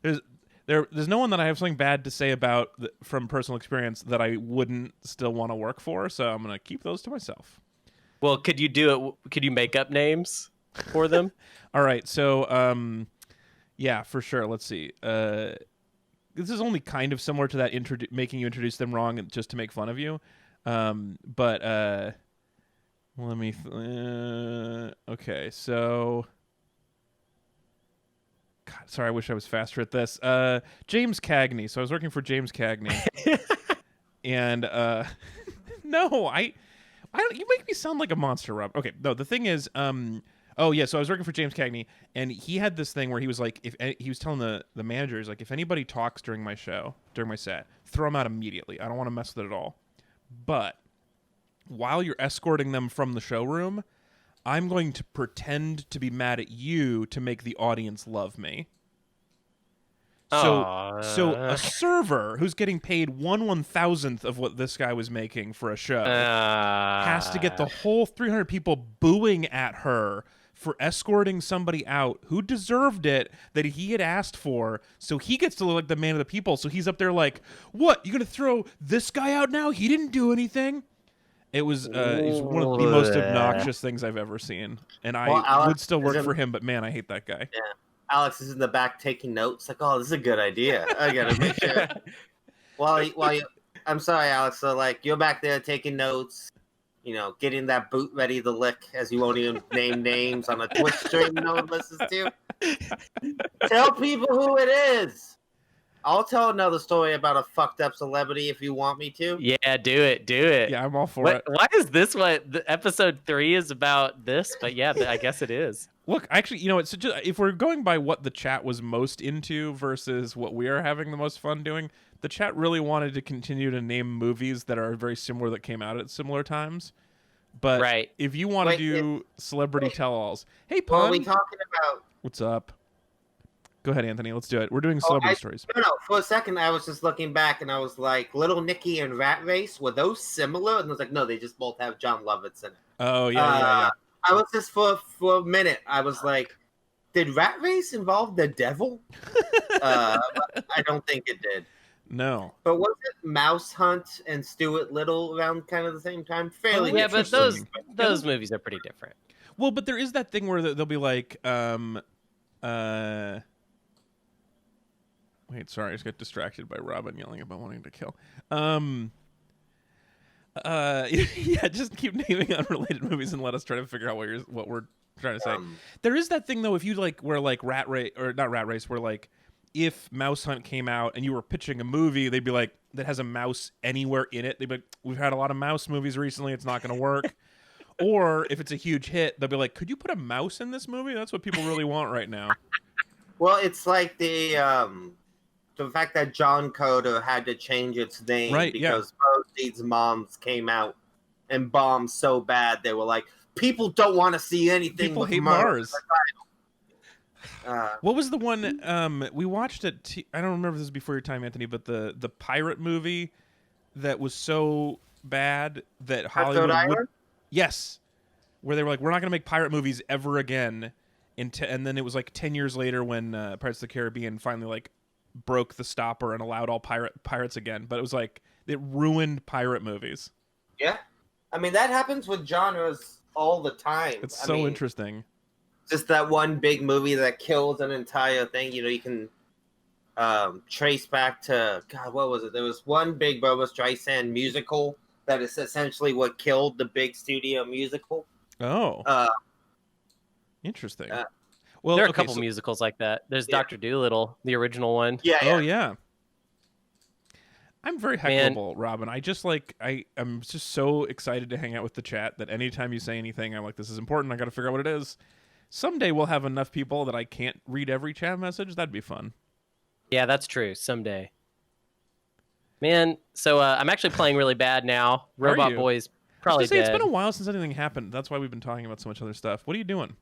there's no one that I have something bad to say about from personal experience that I wouldn't still want to work for. So I'm going to keep those to myself. Well, could you do it? Could you make up names for them? All right. So, yeah, for sure. Let's see. This is only kind of similar to that making you introduce them wrong just to make fun of you. But let me. Okay, so. God, sorry, I wish I was faster at this. James Cagney. So I was working for James Cagney, and no, I don't. You make me sound like a monster, Rob. Okay, no. The thing is, oh yeah, so I was working for James Cagney, and he had this thing where he was like, if he was telling the managers, like, if anybody talks during my set, throw them out immediately. I don't want to mess with it at all. But while you're escorting them from the showroom, I'm going to pretend to be mad at you to make the audience love me. So a server who's getting paid 1/1000th of what this guy was making for a show has to get the whole 300 people booing at her for escorting somebody out who deserved it that he had asked for, so he gets to look like the man of the people. So he's up there like, what, you gonna throw this guy out now? He didn't do anything. It was one of the most obnoxious things I've ever seen, and I would still work for him, but man, I hate that guy. Yeah, Alex is in the back taking notes, like, oh, this is a good idea. I gotta make sure. I'm sorry, Alex. So like, you're back there taking notes, getting that boot ready to lick, as you won't even name names on a Twitch stream no one listens to. Tell people who it is. I'll tell another story about a fucked up celebrity if you want me to. Yeah, do it. Yeah, I'm all for it. Why is this what the episode 3 is about this? But yeah, I guess it is. Look, actually, it's just, if we're going by what the chat was most into versus what we are having the most fun doing, the chat really wanted to continue to name movies that are very similar that came out at similar times. But right. If you want to do celebrity tell-alls, hey, Pun, what are we talking about? What's up? Go ahead, Anthony. Let's do it. We're doing celebrity stories. No. For a second, I was just looking back, and I was like, Little Nicky and Rat Race, were those similar? And I was like, no, they just both have John Lovitz in it. Oh, yeah. I was just, for a minute, I was like, did Rat Race involve the devil? I don't think it did. No. But was it Mouse Hunt and Stuart Little around kind of the same time? Fairly yeah, but those movies are pretty different. Well, but there is that thing where they'll be like, wait, sorry, I just got distracted by Robin yelling about wanting to kill. Yeah, just keep naming unrelated movies and let us try to figure out what we're trying to say. There is that thing though, if you like, where like Rat Race, or not Rat Race, where like if Mouse Hunt came out and you were pitching a movie, they'd be like, that has a mouse anywhere in it. They'd be like, we've had a lot of mouse movies recently, it's not going to work. Or if it's a huge hit, they'll be like, could you put a mouse in this movie? That's what people really want right now. Well, it's like the fact that John Coder had to change its name because Rosie's Moms came out and bombed so bad they were like, people don't want to see anything. People with hate Mars. What was the one we watched it? I don't remember if this was before your time, Anthony, but the pirate movie that was so bad that Hollywood would, yes, where they were like, we're not going to make pirate movies ever again. And then it was like 10 years later when Pirates of the Caribbean finally like broke the stopper and allowed all pirates again. But it was like, it ruined pirate movies. Yeah. I mean, that happens with genres all the time. It's so interesting. Just that one big movie that kills an entire thing. You can trace back to, God, what was it? There was one big Barbra Streisand musical that is essentially what killed the big studio musical. Oh. Interesting. Well, there are a couple musicals like that. There's Dr. Dolittle, the original one. Yeah. Oh, yeah. I'm very heckleable, Robin. I'm just so excited to hang out with the chat that anytime you say anything, I'm like, this is important. I got to figure out what it is. Someday we'll have enough people that I can't read every chat message. That'd be fun. Yeah, that's true. Someday. Man, so I'm actually playing really bad now. Robot Boy's probably dead. It's been a while since anything happened. That's why we've been talking about so much other stuff. What are you doing?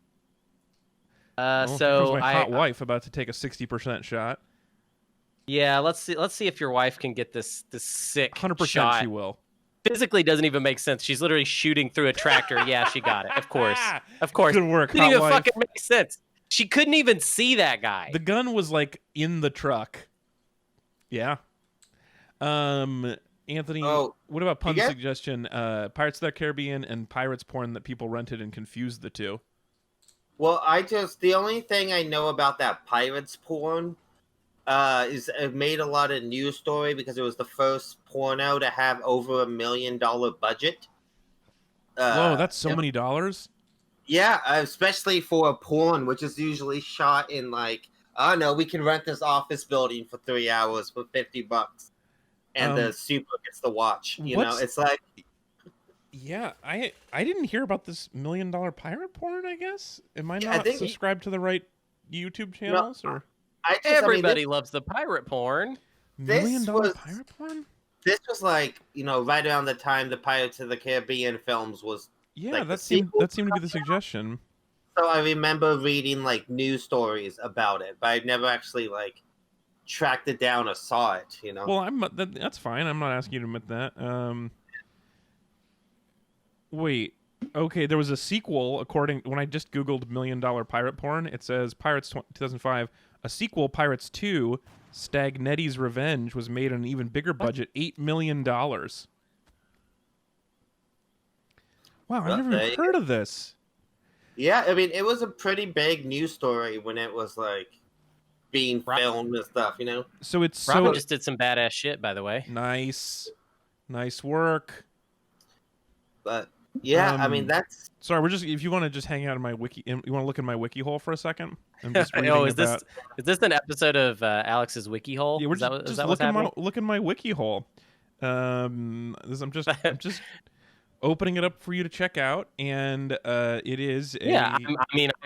So my hot wife about to take a 60% shot. Yeah, let's see if your wife can get this sick 100% shot. She will. Physically doesn't even make sense. She's literally shooting through a tractor. Yeah, she got it. Of course. Good work, didn't even fucking make sense. She couldn't even see that guy. The gun was like in the truck. Yeah. Anthony, what about Pun's suggestion? Pirates of the Caribbean and pirates porn that people rented and confused the two. Well, the only thing I know about that pirates porn is it made a lot of news story because it was the first porno to have over $1 million budget. Whoa, that's so many dollars? Yeah, especially for a porn, which is usually shot in like, oh no, we can rent this office building for 3 hours for $50. And the super gets the watch. It's like... Yeah, I didn't hear about this $1 million pirate porn, I guess? Am I not subscribed to the right YouTube channels? Or everybody loves the pirate porn. $1 million pirate porn? This was like, right around the time the Pirates of the Caribbean films was. Yeah, like, that seemed to be the suggestion. So I remember reading like news stories about it, but I've never actually like tracked it down or saw it. Well, that's fine. I'm not asking you to admit that. Wait, Okay, there was a sequel. According when I just googled $1 million pirate porn, it says Pirates 2005. A sequel, Pirates 2, Stagnetti's Revenge, was made on an even bigger budget, $8 million. Wow, I never even heard of this. Yeah, I mean, it was a pretty big news story when it was like being filmed and stuff, you know. So it's Robin so just did some badass shit, by the way. nice work. But yeah, I mean that's. Sorry, we're just if you want to just hang out in my wiki, you want to look in my wiki hole for a second. I'm just reading Oh, is about... this an episode of Alex's wiki hole? Yeah, we're is that just what's happening? look in my wiki hole. I'm just opening it up for you to check out, and it is a... Yeah,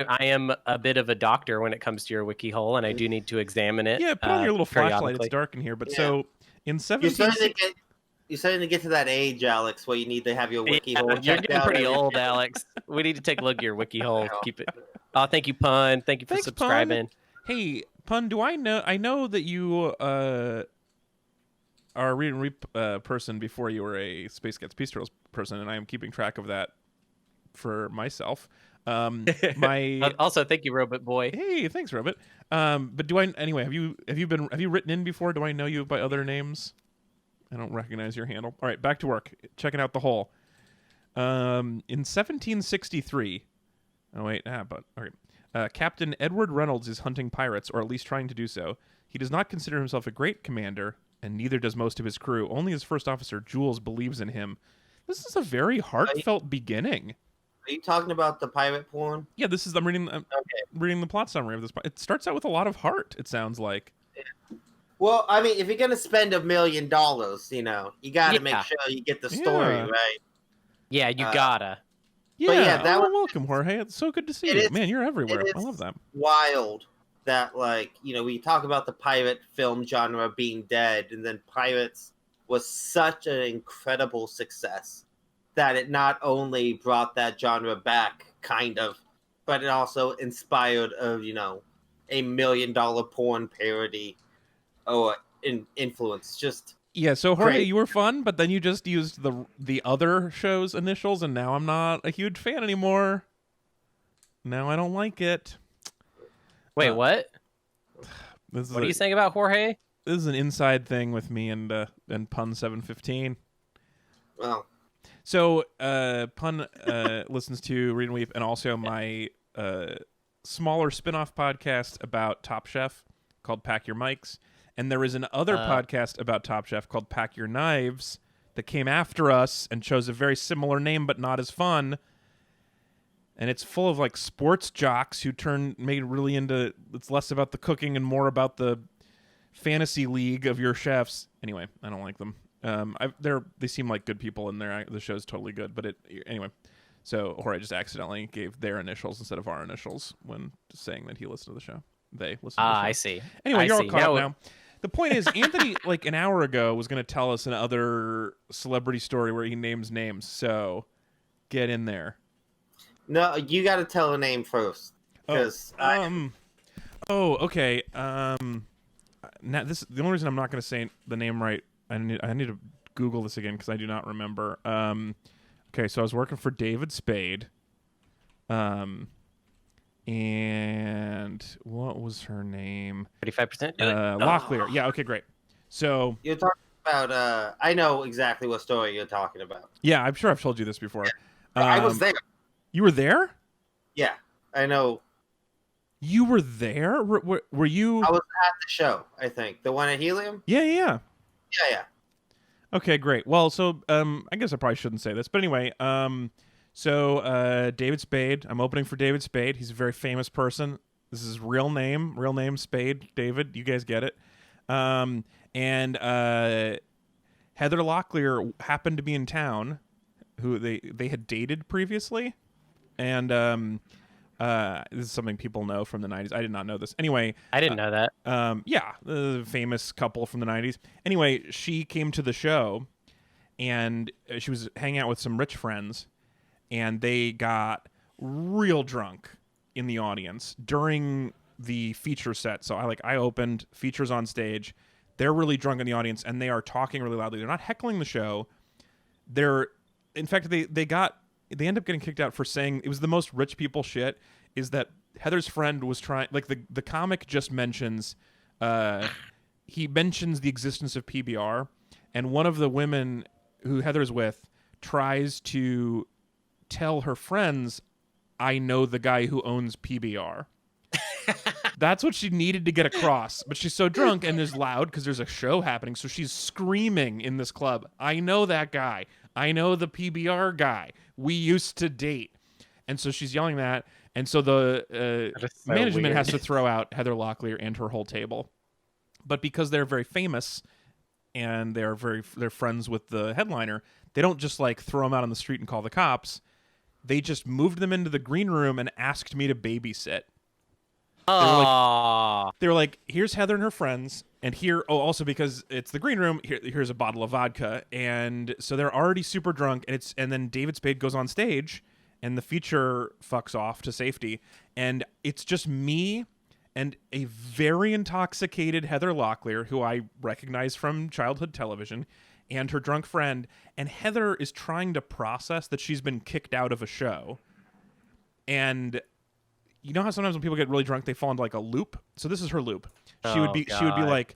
I am a bit of a doctor when it comes to your wiki hole, and I do need to examine it. Yeah, put on your little flashlight. It's periodically. dark in here, but Yeah. so in You're starting to get to that age, Alex, where you need to have your wiki hole You're checked getting out. pretty old, Alex. We need to take a look at your wiki hole. Keep it. Oh, thank you, Pun. Thank you for Thanks, subscribing. Pun. Hey, Pun, do I know that you are a read and reap person before you were a Space Cats Peace Turtles person, and I am keeping track of that for myself. Also, thank you, Robot Boy. Hey, thanks, Robot. But do I anyway? Have you written in before? Do I know you by other names? I don't recognize your handle. All right, back to work. Checking out the hole. In 1763. Oh wait, but all right. Captain Edward Reynolds is hunting pirates, or at least trying to do so. He does not consider himself a great commander, and neither does most of his crew. Only his first officer, Jules, believes in him. This is a very heartfelt beginning. Are you talking about the pirate porn? Yeah, this is. I'm reading the plot summary of this. It starts out with a lot of heart. It sounds like. Well, I mean, if you're gonna spend $1 million, you know, you got to make sure you get the story right. Yeah, you gotta. Yeah, yeah, that was, welcome, Jorge. It's so good to see you. Man, you're everywhere. I love that. Wild that, like, you know, we talk about the pirate film genre being dead, and then Pirates was such an incredible success that it not only brought that genre back, kind of, but it also inspired you know, a $1 million porn parody or influence. Just yeah. So Jorge, great. you were fun, but then you just used the other show's initials, and now I'm not a huge fan anymore. Now I don't like it. Wait, what? What are you saying about Jorge? This is an inside thing with me and Pun 715. Well, so Pun listens to Read and Weep, and also my smaller spin-off podcast about Top Chef called Pack Your Mics. And there is another podcast about Top Chef called Pack Your Knives that came after us and chose a very similar name but not as fun. And it's full of like sports jocks who made it really into, it's less about the cooking and more about the fantasy league of your chefs. Anyway, I don't like them. They seem like good people, and the show's totally good. But anyway. So Jorge just accidentally gave their initials instead of our initials when saying that he listened to the show. They listened to the show. I see. Anyway, you're all caught up now. The point is, Anthony, like an hour ago, was going to tell us another celebrity story where he names names. So get in there. No, you got to tell a name first. Because okay. Now the only reason I'm not going to say the name right. I need to Google this again because I do not remember. Okay, so I was working for David Spade. And what was her name? 35%? Locklear. Yeah, okay, great. So you're talking about I know exactly what story you're talking about. Yeah, I'm sure I've told you this before. Yeah. I was there. You were there? Yeah, I know. You were there? Were you? I was at the show, I think. The one at Helium? Yeah. Yeah. Okay, great. Well, so I guess I probably shouldn't say this, but anyway, so David Spade. I'm opening for David Spade. He's a very famous person. This is his real name Spade. David, you guys get it. And Heather Locklear happened to be in town, who they had dated previously, and this is something people know from the 90s. I did not know this. Anyway, I didn't know that. Yeah, the famous couple from the 90s. Anyway, she came to the show, and she was hanging out with some rich friends, and they got real drunk in the audience during the feature set. So I opened, features on stage. They're really drunk in the audience, and they are talking really loudly. They're not heckling the show. In fact, they got they end up getting kicked out for saying it was the most rich people shit. Is that Heather's friend was trying, like the comic just mentions, he mentions the existence of PBR, and one of the women who Heather's with tries to tell her friends, I know the guy who owns PBR. That's what she needed to get across. But she's so drunk and is loud because there's a show happening. So she's screaming in this club, I know that guy. I know the PBR guy. We used to date. And so she's yelling that. And so the so management weird. has to throw out Heather Locklear and her whole table. But because they're very famous and they're friends with the headliner, they don't just like throw them out on the street and call the cops. They just moved them into the green room and asked me to babysit. Oh, They were like, here's Heather and her friends, and here, also because it's the green room, here's a bottle of vodka. And so they're already super drunk, and then David Spade goes on stage, and the feature fucks off to safety, and it's just me and a very intoxicated Heather Locklear, who I recognize from childhood television, and her drunk friend, and Heather is trying to process that she's been kicked out of a show. And you know how sometimes when people get really drunk, they fall into like a loop? So this is her loop. She would be like,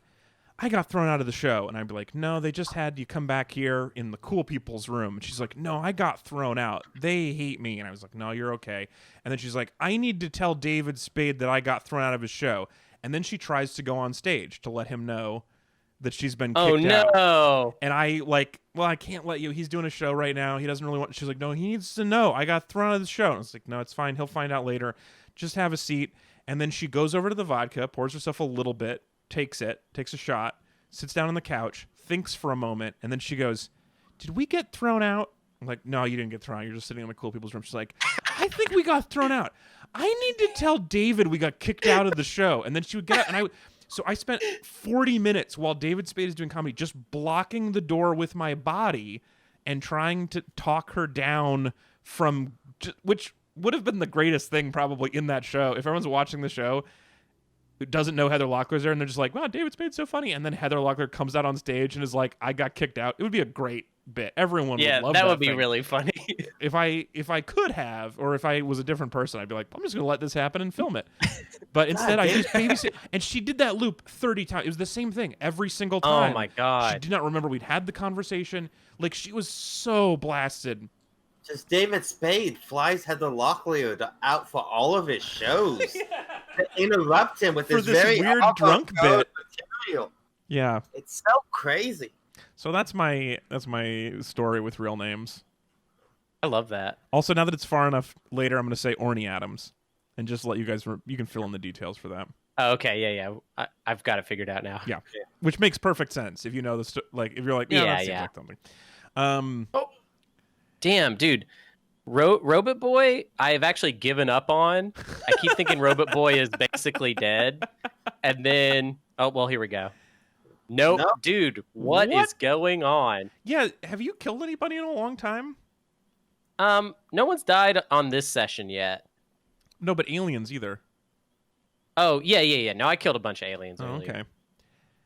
I got thrown out of the show. And I'd be like, no, they just had you come back here in the cool people's room. And she's like, no, I got thrown out. They hate me. And I was like, no, you're okay. And then she's like, I need to tell David Spade that I got thrown out of his show. And then she tries to go on stage to let him know that she's been kicked out. Oh, no. And I like, well, I can't let you. He's doing a show right now. He doesn't really want. She's like, no, he needs to know. I got thrown out of the show. And I was like, no, it's fine. He'll find out later. Just have a seat. And then she goes over to the vodka, pours herself a little bit, takes a shot, sits down on the couch, thinks for a moment, and then she goes, did we get thrown out? I'm like, no, you didn't get thrown out. You're just sitting in the cool people's room. She's like, I think we got thrown out. I need to tell David we got kicked out of the show. And then she would get up, and so I spent 40 minutes while David Spade is doing comedy just blocking the door with my body and trying to talk her down from, which would have been the greatest thing probably in that show. If everyone's watching the show who doesn't know Heather Locklear's there and they're just like, wow, David Spade's so funny. And then Heather Locklear comes out on stage and is like, I got kicked out. It would be a great bit. Everyone would love that. That would be thing. really funny. If I could have, or if I was a different person, I'd be like, I'm just going to let this happen and film it. But instead, I just babysit. And she did that loop 30 times. It was the same thing every single time. Oh, my God. She did not remember we'd had the conversation. Like, she was so blasted. Just David Spade flies Heather Locklear out for all of his shows to interrupt him with For this this very weird drunk bit. material. Yeah. It's so crazy. So that's my story with real names. I love that. Also, now that it's far enough later, I'm going to say Orny Adams, and just let you guys. You can fill in the details for that. Oh, okay, yeah. I've got it figured out now. Yeah, which makes perfect sense if you know the like. If you're like, yeah, that seems like something. Damn, dude. Robot Boy, I have actually given up on. I keep thinking Robot Boy is basically dead. And then, oh, well, here we go. Nope. Dude, what is going on? Yeah, have you killed anybody in a long time? No one's died on this session yet. No, but aliens either. Oh, yeah. No, I killed a bunch of aliens earlier. Okay.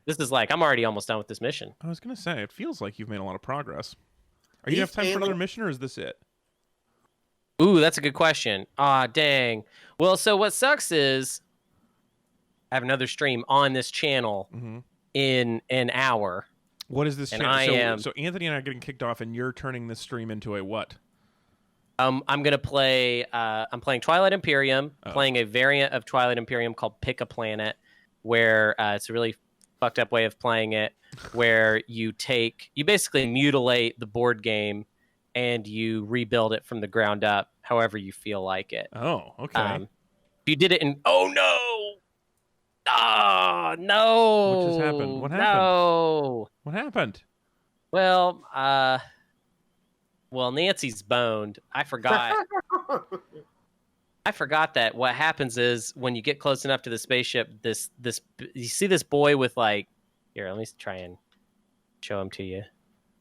This is like, I'm already almost done with this mission. I was going to say, it feels like you've made a lot of progress. Are you going to have time for another mission, or is this it? Ooh, that's a good question. Ah, dang. Well, so what sucks is I have another stream on this channel in an hour. What is this and channel? So Anthony and I are getting kicked off, and you're turning this stream into a what? I'm gonna play. I'm playing Twilight Imperium, playing a variant of Twilight Imperium called Pick a Planet, where it's a really fucked up way of playing it, where you basically mutilate the board game and you rebuild it from the ground up, however you feel like it. Oh, okay. You did it in. Oh no! Oh no! What just happened? What happened? No! What happened? Well, Nancy's boned. I forgot. I forgot that what happens is when you get close enough to the spaceship, this you see this boy with like, here, let me try and show him to you.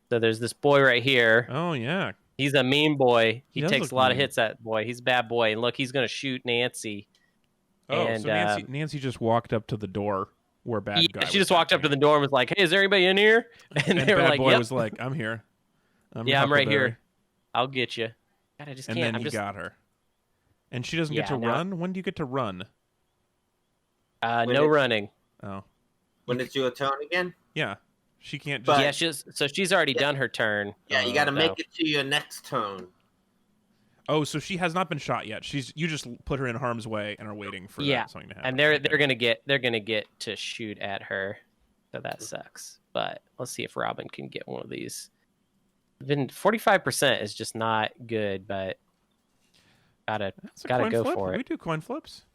So there's this boy right here. Oh yeah. He's a mean boy. He does takes look a lot of mean. hits, that boy. He's a bad boy. And look, he's going to shoot Nancy. Oh, and, so Nancy just walked up to the door where bad guy. She just walked up to the door and was like, "Hey, is there anybody in here?" And they were bad like, boy "Yep, was like, I'm here. I'm right Huckleberry." here. I'll get you." God, I just and can't. then I'm he just got her. And she doesn't get to Yeah, no. run? When do you get to run? When no it- running. Oh. When it's your turn again. Yeah. She can't just... But- Yeah, she's already Yeah. done her turn. Yeah, you got to so- make it to your next turn. Oh, so she has not been shot yet. You just put her in harm's way and are waiting for Yeah, that something to happen. And they're Okay. gonna get to shoot at her, so that sucks. But let's see if Robin can get one of these. Been 45% is just not good, but gotta That's a gotta coin go flip. for We it. do coin flips.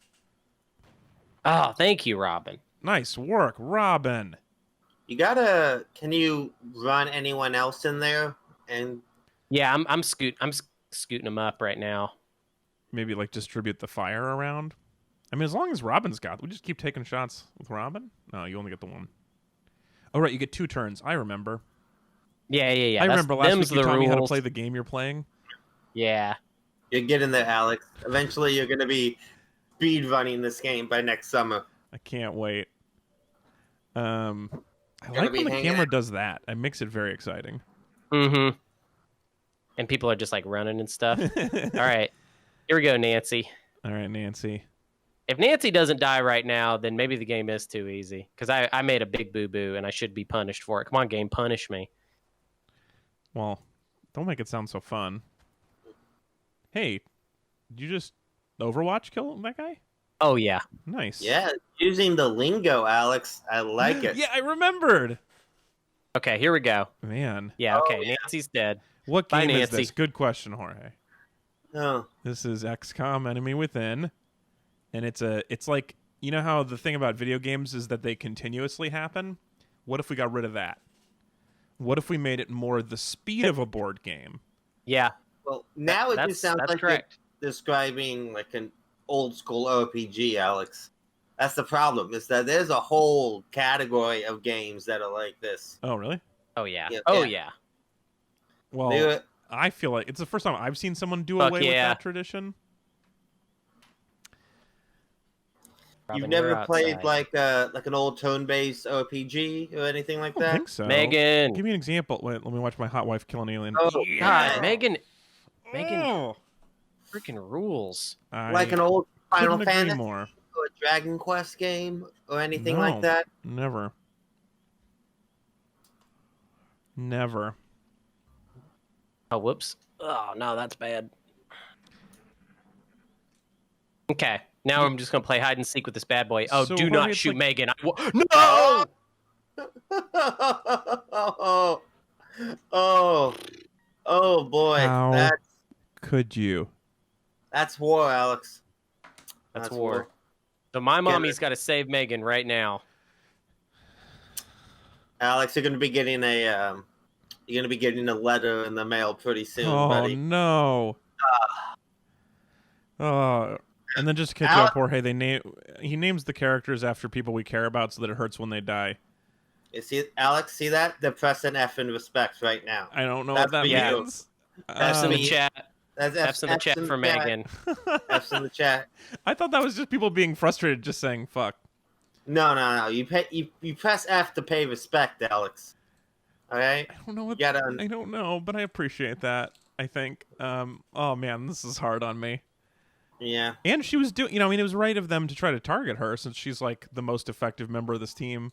Oh, thank you, Robin. Nice work, Robin. You gotta. Can you run anyone else in there? And Yeah, I'm scooting them up right now. Maybe like distribute the fire around. I mean, as long as Robin's got, we just keep taking shots with Robin. No, you only get the one. Oh right, you get 2 turns. I remember. Yeah. I remember last them's week you the taught me how to rules. play the game you're playing. Yeah. you're getting there, Alex. Eventually, you're gonna be speed running this game by next summer. I can't wait. I Gonna like be when the hanging camera out. does that. It makes it very exciting. Mm-hmm. And people are just like running and stuff. All right, here we go, Nancy. All right, Nancy. If Nancy doesn't die right now, then maybe the game is too easy. Because I made a big boo-boo, and I should be punished for it. Come on, game, punish me. Well, don't make it sound so fun. Hey, did you just Overwatch kill that guy? Oh, yeah. Nice. Yeah, using the lingo, Alex. I like it. Yeah, I remembered. Okay, here we go. Man, Yeah, Oh, okay, yeah. Nancy's dead. what Bye, game is Nancy. this? Good question, Jorge. Oh, This is XCOM Enemy Within, and it's like, you know how the thing about video games is that they continuously happen? What if we got rid of that? What if we made it more the speed of a board game? Yeah, well, now it that's, just sounds that's like correct. you're describing like an old school RPG, Alex. That's the problem. Is that there's a whole category of games that are like this. Oh, really? Oh, yeah. Yeah, Oh, yeah. yeah. Well, They were- I feel like it's the first time I've seen someone do Fuck away with yeah. that tradition. You've Robin, never you're played outside. like an old tone-based RPG or anything like I don't that? think so. Megan. Give me an example. Wait, let me watch my hot wife kill an alien. Oh, God, God. Megan Oh, freaking rules. Like an old Final couldn't agree Fantasy more. or a Dragon Quest game or anything No. like that? Never. Never. Oh, whoops. Oh, no, that's bad. Okay, now I'm just going to play hide and seek with this bad boy. Oh, So, do Jorge, not it's shoot like- Megan. No! oh boy, How? Could you? that's war, Alex. That's war. So my mommy's got to save Megan right now. Alex, you're gonna be getting a letter in the mail pretty soon, Oh buddy. no. Oh, and then just to catch you up, Jorge, he names the characters after people we care about so that it hurts when they die. You see, Alex, see that? They're pressing F in respect right now. I don't know That's what that for you. means. That's F's in the me. chat. That's F's in the chat for Megan. F's in the chat. I thought that was just people being frustrated, just saying "fuck." No. You press F to pay respect, Alex. All right. I don't know what. You gotta. I don't know, but I appreciate that. I think. Oh man, this is hard on me. Yeah. And she was doing. I mean, it was right of them to try to target her since she's like the most effective member of this team.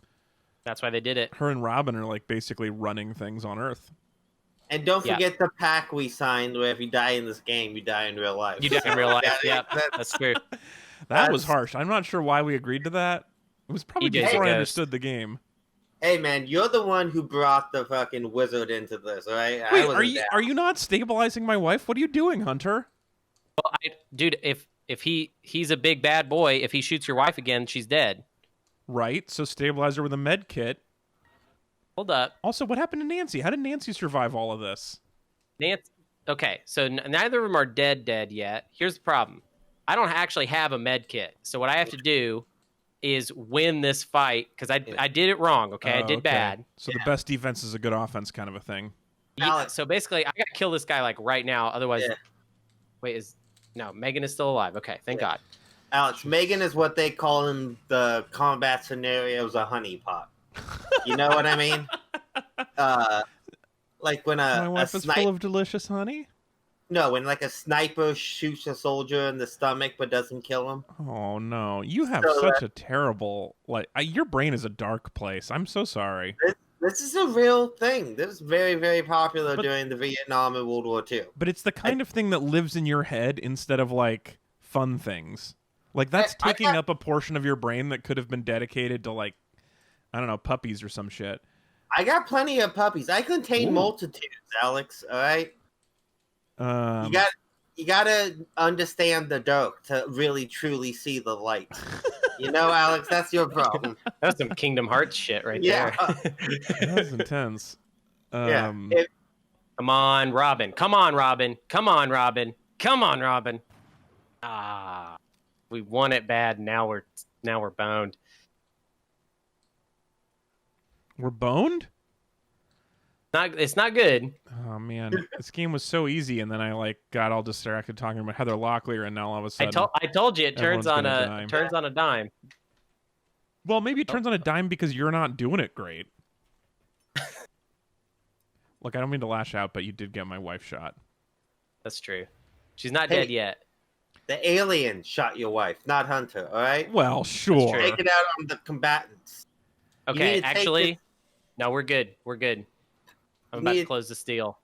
That's why they did it. Her and Robin are like basically running things on Earth. And don't Yeah. forget the pact we signed where if you die in this game, you die in real life. You die in real life. That- Yeah, that- that's true. That was That's- harsh. I'm not sure why we agreed to that. It was probably EJ before I Ghost. understood the game. Hey man, you're the one who brought the fucking wizard into this, all right? I Wait, wasn't are you not stabilizing my wife? What are you doing, Hunter? Dude, if he's a big bad boy, if he shoots your wife again, she's dead. Right. So stabilize her with a med kit. Hold up. Also, what happened to Nancy? How did Nancy survive all of this? Nancy. Okay, so neither of them are dead yet. Here's the problem. I don't actually have a med kit. So what I have to do is win this fight because I did it wrong, okay? I Oh, did okay. bad. So the best defense is a good offense, kind of a thing. Yeah, Alex. so basically, I got to kill this guy like right now. Otherwise, Yeah. wait, no, Megan is still alive. Okay, thank God. Alex, Megan is what they call in the combat scenarios a honeypot. You know what I mean? Like when My a wife is sniper. full of delicious honey. No, when like a sniper shoots a soldier in the stomach but doesn't kill him. Oh no, you have So such a terrible your brain is a dark place. I'm so sorry. This is a real thing. This was very, very popular But- during the Vietnam and World War II. But it's the kind of thing that lives in your head instead of like fun things. Like that's I taking up a portion of your brain that could have been dedicated to like I don't know, puppies or some shit. I got plenty of puppies. I contain Ooh. multitudes, Alex. All right. Um, You gotta understand the dark to really truly see the light. You know, Alex, that's your problem. That's some Kingdom Hearts shit right Yeah. there. that was intense. Yeah. Come on, Robin. Come on, Robin. Come on, Robin. Come on, Robin. Ah, we won it bad. Now we're boned. We're boned? It's not good. Oh man, this game was so easy, and then I like got all distracted talking about Heather Locklear, and now all of a sudden, I told you it turns everyone's on gonna a dime. turns on a dime. well, maybe it turns on a dime because you're not doing it great. Look, I don't mean to lash out, but you did get my wife shot. That's true. She's not Hey. dead yet. The alien shot your wife, not Hunter. All right. Well, sure. true. Take it out on the combatants. You need Okay, to take actually, this- no, we're good. We're good. I'm You about to need- close this deal.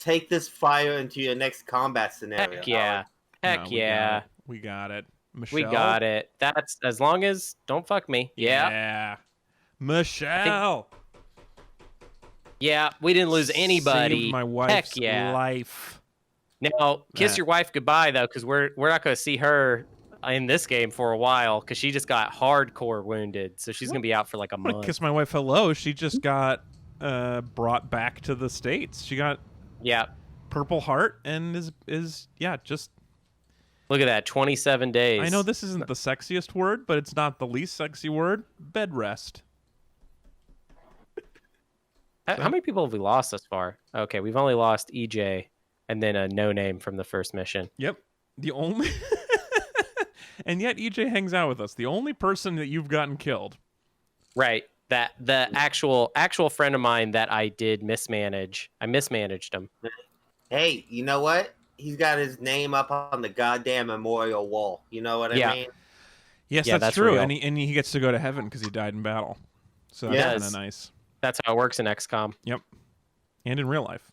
Take this fire into your next combat scenario. Heck yeah. Alex. Heck No, yeah. we got it. Michelle? We got it. That's as long as don't fuck me. Yeah. Yeah. Michelle. Yeah, we didn't lose anybody. Saved my wife's yeah. life. Now, kiss That- your wife goodbye though, because we're not going to see her in this game for a while because she just got hardcore wounded, so she's going to be out for like a I'm gonna month. kiss my wife hello. She just got brought back to the States. She got Yeah, Purple Heart and is just look at that, 27 days. I know this isn't the sexiest word, but it's not the least sexy word. Bed rest. How many people have we lost thus far? Okay, we've only lost EJ and then a no name from the first mission. Yep. The only and yet EJ hangs out with us. The only person that you've gotten killed. Right. That the actual friend of mine that I did mismanage. I mismanaged him. Hey, you know what? He's got his name up on the goddamn memorial wall. You know what Yeah. I mean? Yes, Yeah, that's that's true. real. And he gets to go to heaven because he died in battle. So that's Yes. kind of nice. That's how it works in XCOM. Yep. And in real life.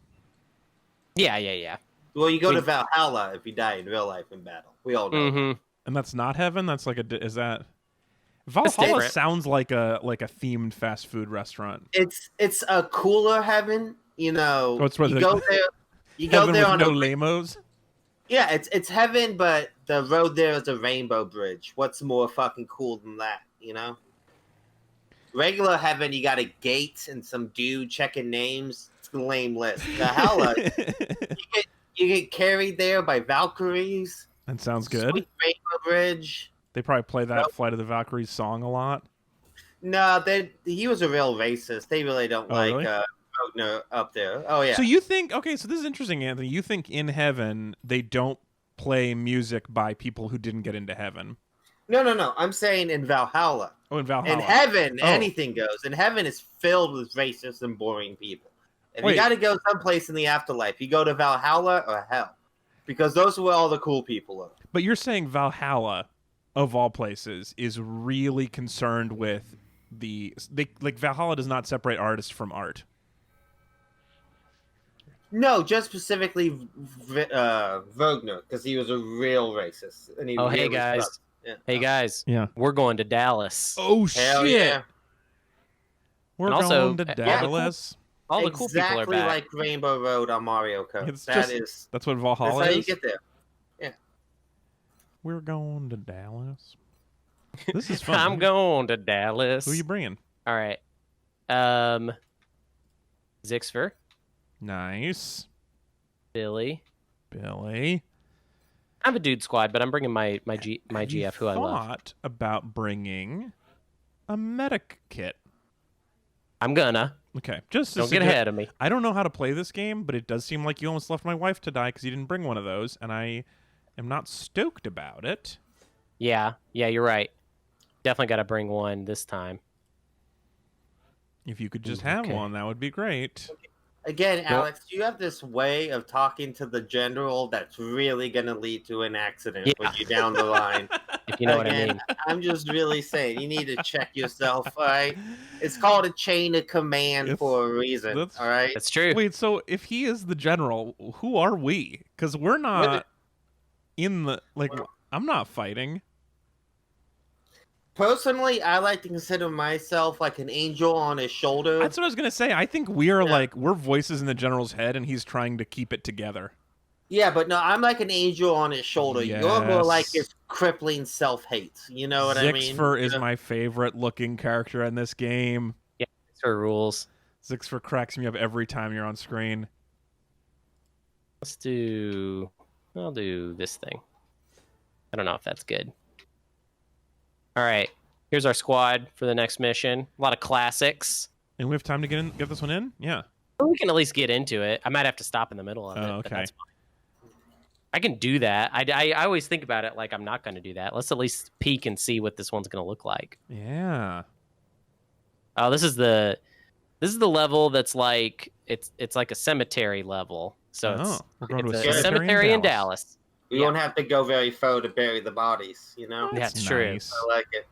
Yeah. Well, you go We- to Valhalla if you die in real life in battle. We all know. Mm-hmm. And that's not heaven. That's like is that Valhalla different. sounds like a themed fast food restaurant. It's a cooler heaven. You know, Oh, it's where you the- go there. You go Heaven there with on no a lamos. yeah. It's heaven, but the road there is a rainbow bridge. What's more fucking cool than that? You know. Regular heaven, you got a gate and some dude checking names. It's a lame list. Valhalla, you get carried there by Valkyries. That sounds good. Sweet Rainbow Bridge. They probably play that Nope. Flight of the Valkyries song a lot. No, he was a real racist. They really don't Oh, like really? Ragnar up there. Oh yeah. So you think so this is interesting, Anthony. You think in heaven they don't play music by people who didn't get into heaven. No. I'm saying in Valhalla. Oh, in Valhalla. In heaven, Oh. anything goes. In heaven is filled with racist and boring people. If Wait. you got to go someplace in the afterlife, you go to Valhalla or hell, because those are where all the cool people are. But you're saying Valhalla, of all places, is really concerned with like Valhalla does not separate artist from art. No, just specifically Wagner, because he was a real racist. And he Oh, hey, really guys. sucked. Yeah. Hey guys, Yeah. we're going to Dallas. Oh Hell shit! yeah. We're And also, going to yeah, Dallas. All the cool people are Exactly back. like Rainbow Road on Mario Kart. It's That's just- That's what Valhalla how you is. get there. We're going to Dallas. This is fun. I'm going to Dallas. Who are you bringing? All right. Zixfer, Nice, Billy. Billy. I have a dude squad, but I'm bringing my GF who I love. Thought about bringing a medic kit. I'm gonna. Okay, just Don't get ahead of me. I don't know how to play this game, but it does seem like you almost left my wife to die because you didn't bring one of those, and I am not stoked about it. Yeah, you're right. Definitely got to bring one this time. If you could just have Okay. one, that would be great. Again, Well- Alex, you have this way of talking to the general that's really going to lead to an accident Yeah. for you down the line. If you know what I Again, mean. I'm just really saying you need to check yourself. All right, it's called a chain of command It's- for a reason. that's- All right. That's true. Wait, so if he is the general, who are we? Because we're not in the like. I'm not fighting. Personally, I like to consider myself like an angel on his shoulder. That's what I was gonna say. I think we are Yeah. like we're voices in the general's head, and he's trying to keep it together. Yeah, but no, I'm like an angel on his shoulder. You're more like Yes. his crippling self-hate. You know what I mean? Zixfer is Yeah. my favorite looking character in this game. It's for rules. Zixfer cracks me up every time you're on screen. I'll do this thing. I don't know if that's good. All right. Here's our squad for the next mission. A lot of classics. And we have time to get this one in? Yeah. We can at least get into it. I might have to stop in the middle of it. Oh, But okay. that's fine. I can do that. I always think about it like I'm not going to do that. Let's at least peek and see what this one's going to look like. Yeah. Oh, this is the level that's like it's like a cemetery level. So We're going to it's a a cemetery in Dallas. We Yeah. won't have to go very far to bury the bodies. You know, That's That's true. nice. I like it.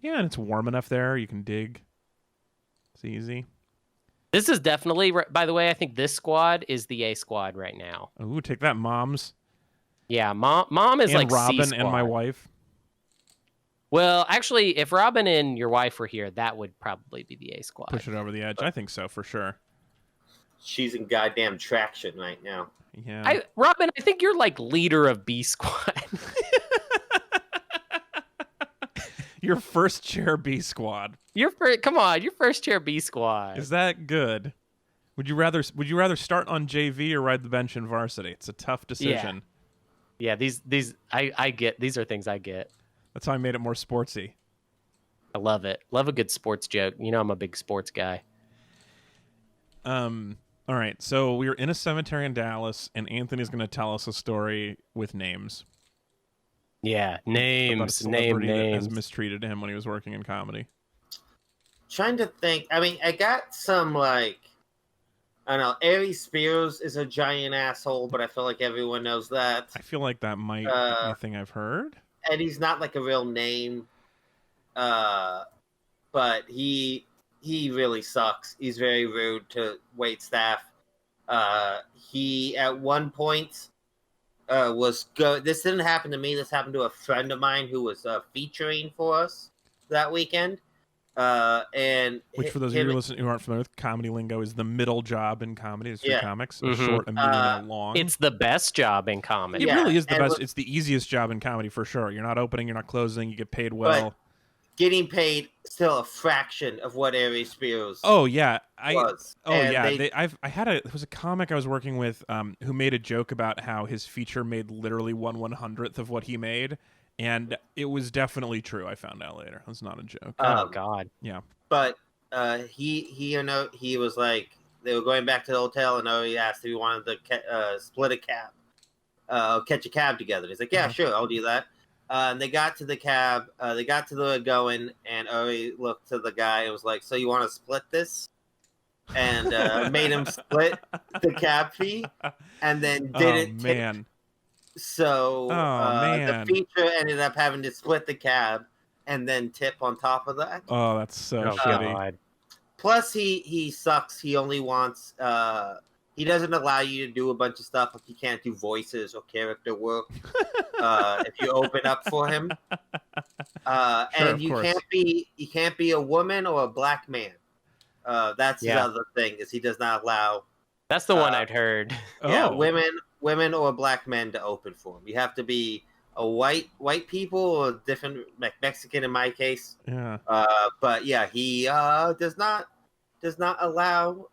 Yeah, and it's warm enough there. You can dig. It's easy. This is definitely, by the way, I think this squad is the A squad right now. Ooh, take that, moms. Yeah, mom is And like Robin C and my squad. wife. Well, actually, if Robin and your wife were here, that would probably be the A squad. Push it over the edge. I think so, for sure. She's in goddamn traction right now. Yeah. Robin, I think you're like leader of B squad. Your first chair B squad. Come on, your first chair B squad. Is that good? Would you rather start on JV or ride the bench in varsity? It's a tough decision. Yeah, these I get. These are things I get. That's how I made it more sportsy. I love it. Love a good sports joke. You know I'm a big sports guy. All right, so we're in a cemetery in Dallas, and Anthony's going to tell us a story with names. Yeah, About a names, celebrity that names. has mistreated him when he was working in comedy. Trying to think. I mean, I got some like, I don't know. Aries Spears is a giant asshole, but I feel like everyone knows that. I feel like that might be a thing I've heard. And he's not like a real name, but he really sucks. He's very rude to wait staff. He at one point this didn't happen to me. This happened to a friend of mine who was featuring for us that weekend. And Which, for those of you who aren't familiar with comedy lingo, is the middle job in comedy. It's for Yeah. comics, Mhm. a short, a medium, and a long. It's the best job in comedy. It Yeah, really is the and best. look- It's the easiest job in comedy for sure. You're not opening, you're not closing, you get paid well. getting paid still a fraction of what Aries Spears Oh yeah, was. And there was a comic I was working with who made a joke about how his feature made literally 1/100th of what he made, and it was definitely true. I found out later. It's not a joke. Oh God. But he was like, they were going back to the hotel, and he asked if he wanted to split a cab, catch a cab together. He's like, yeah, sure, I'll do that. And they got to the cab, they got to the going, and Ori looked to the guy and was like, so you want to split this? And made him split the cab fee, and then didn't oh tip. man, So Oh, man. the feature ended up having to split the cab and then tip on top of that. oh that's so Oh shitty. God. Plus, he sucks. He only wants. He doesn't allow you to do a bunch of stuff. Like you can't do voices or character work if you open up for him. Sure, And of course. you can't be a woman or a black man. That's Yeah. the other thing is he does not allow That's the one I'd heard. Oh, women or black men to open for him. You have to be a white people or different like Mexican in my case. yeah. But yeah, he does not allow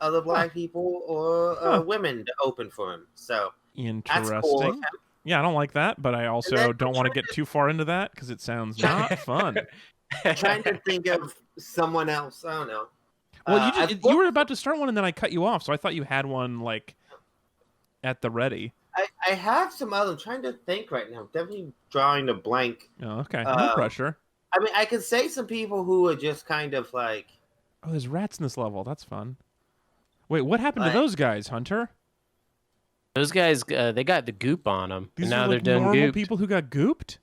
other black people or women to open for him. So that's Interesting. cool. of him. Yeah, I don't like that, but I also then don't want to get too far into that because it sounds not fun. I'm trying to think of someone else. I don't know. Well, I've you were about to start one and then I cut you off, so I thought you had one like at the ready. I have some other. I'm trying to think right now. I'm definitely drawing a blank. Oh, okay. No pressure. I mean, I could say some people who are just kind of like Oh, there's rats in this level. That's fun. Wait, what happened to Like- those guys, Hunter? Those guys, they got the goop on them, These and now are like they're done normal gooped. people who got gooped?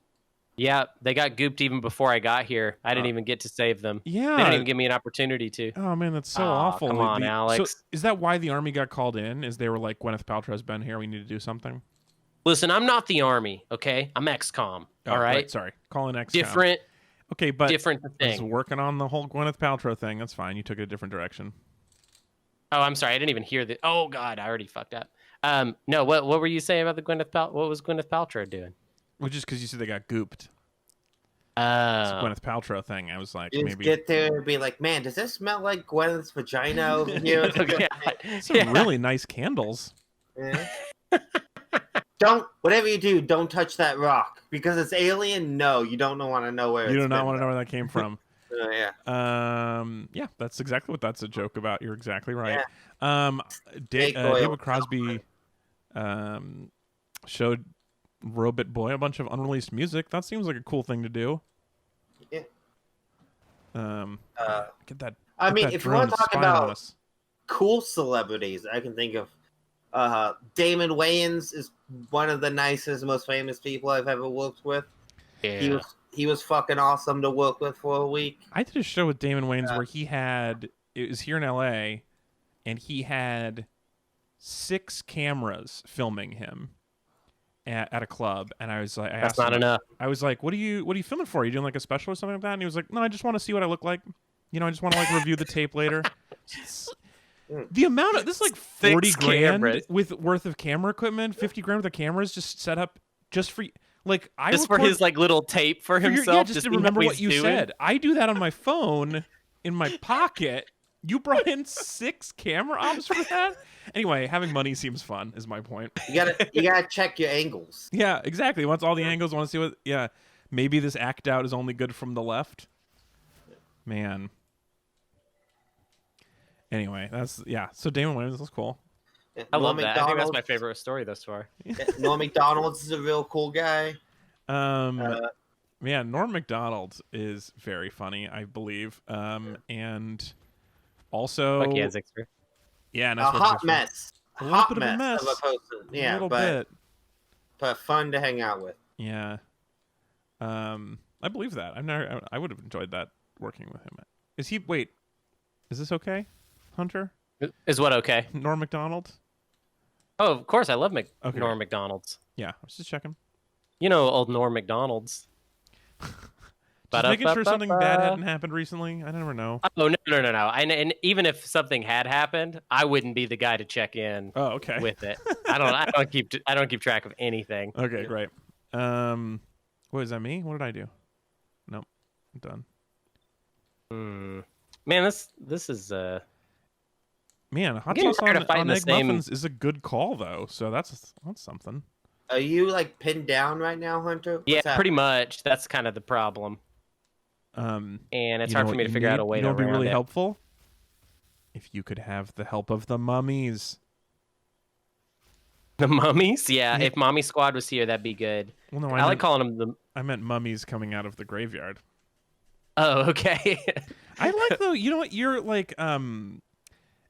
Yeah, they got gooped even before I got here. I didn't even get to save them. Yeah. They didn't even give me an opportunity to. Oh man, that's so Aw, awful. come on, So Alex. is that why the army got called in? Is they were like, Gwyneth Paltrow's been here, we need to do something? Listen, I'm not the army, okay? I'm XCOM. Oh, all right, sorry. Calling XCOM. different, Okay, but different I was thing. working on the whole Gwyneth Paltrow thing. That's fine. You took it a different direction. Oh, I'm sorry, I didn't even hear the. Oh God, I already fucked up. No, what were you saying about the What was Gwyneth Paltrow doing? Well, just because you said they got gooped. It's a Oh, Gwyneth Paltrow thing. I was like, You just maybe get there and be like, man, does this smell like Gwyneth's vagina over here? some yeah. really nice candles. Yeah. Don't, whatever you do, don't touch that rock because it's alien. No, you don't want to know where. You it's do not been, want to know where that came from. though. Yeah. Yeah, that's exactly what that's a joke about. You're exactly right. Snake oil. David Crosby showed Robot Boy a bunch of unreleased music. That seems like a cool thing to do. Yeah. Get that. I get mean, that if you want drone to talk spying on about us. cool celebrities, I can think of Damon Wayans is one of the nicest, most famous people I've ever worked with. yeah. He was fucking awesome to work with for a week. I did a show with Damon Wayans where it was here in LA, and he had 6 cameras filming him at a club, and I was like, That's not enough. I was like, what are you filming for? Are you doing like a special or something like that? And he was like, no, I just want to see what I look like. I just want to like review the tape later. The amount of this is like 40 grand cameras. worth of camera equipment, 50 grand worth of cameras just set up just for like I Just for record- his like little tape for for your- himself. just to see remember how what he's you doing. said. I do that on my phone in my pocket. You brought in 6 camera ops for that? Anyway, having money seems fun, is my point. You gotta check your angles. Yeah, exactly. Wants all the angles, want to see what maybe this act out is only good from the left. Man. Anyway, so Damon Wayans was cool. I love Norm that. I think that's my Macdonald's- favorite story thus far. Norm McDonald's is a real cool guy. Man, Norm Macdonald is very funny, I believe. And also Fuck yeah, Zixter. yeah, A nice work, hot Zixter. mess. A little Hot bit of a mess of mess. a person. A Yeah, little but bit. fun to hang out with. Yeah. I believe that. I would have enjoyed that working with him. Is this okay, Hunter? Is what okay? Norm Macdonald? Oh, of course, I love Okay. Norm McDonald's. Yeah, I was just checking. Old Norm McDonald's. Just making sure something bad Ba-da-ba-ba. hadn't happened recently. I never know. Oh no. And even if something had happened, I wouldn't be the guy to check in Oh, okay. with it. I don't keep track of anything. Okay, great. What is that me? What did I do? Nope. I'm done. Man, this is Man, hot getting sauce tired on, of fighting on the egg same- muffins is a good call though. So that's something. Are you like pinned down right now, Hunter? yeah, What's happening? pretty much. That's kind of the problem, and it's You hard know for me what to you figure out need? a way You to know what'd be around really it. helpful? If you could have the help of the mummies. The mummies, yeah. Yeah. If Mommy Squad was here, that'd be good. Well, no, I like calling them the. I meant mummies coming out of the graveyard. Oh, okay. I like though. You know what? You're like,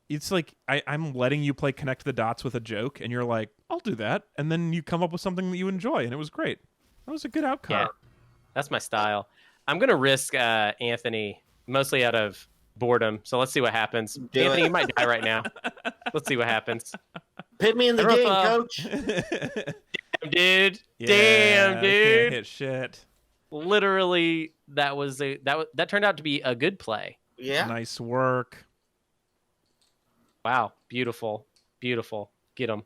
it's like I'm letting you play connect the dots with a joke, and you're like, I'll do that, and then you come up with something that you enjoy, and it was great. That was a good outcome. Yeah, that's my style. I'm gonna risk Anthony mostly out of boredom. So let's see what happens. Do Anthony, it. you might die right now. Let's see what happens. Put me in the Throw game, up. coach. Damn, dude. Yeah, Damn, I dude. Can't hit shit. Literally, that turned out to be a good play. Yeah. Nice work. Wow, beautiful, beautiful. Get him.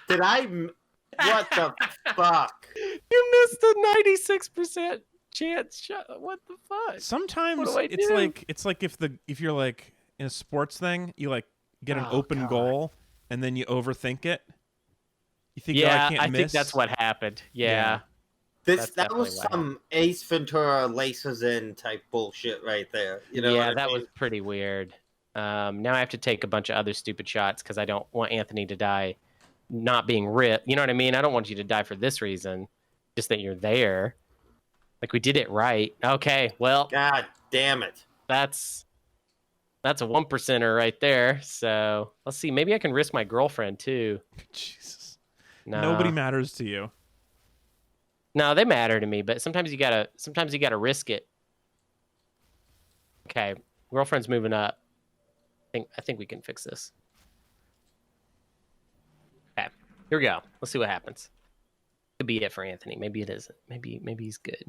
Did I? What the fuck? You missed a 96% chance shot. What the fuck? Sometimes What do I it's do? like if you're like in a sports thing, you like get an Oh, open God. goal and then you overthink it. You think, Yeah, I can't miss. think that's what happened. Yeah. That definitely was what some Ace Ventura laces in type bullshit right there. You know? Yeah, what I that mean? was pretty weird. Now I have to take a bunch of other stupid shots because I don't want Anthony to die not being ripped. You know what I mean? I don't want you to die for this reason, just that you're there. Like we did it right. Okay, well, God damn it. that's a 1%er right there. So let's see. Maybe I can risk my girlfriend too. Jesus. No, Nobody matters to you. no, they matter to me, but sometimes you gotta risk it. Okay, girlfriend's moving up. I think we can fix this. Okay, here we go. Let's see what happens. Could be it for Anthony. Maybe it isn't. Maybe he's good.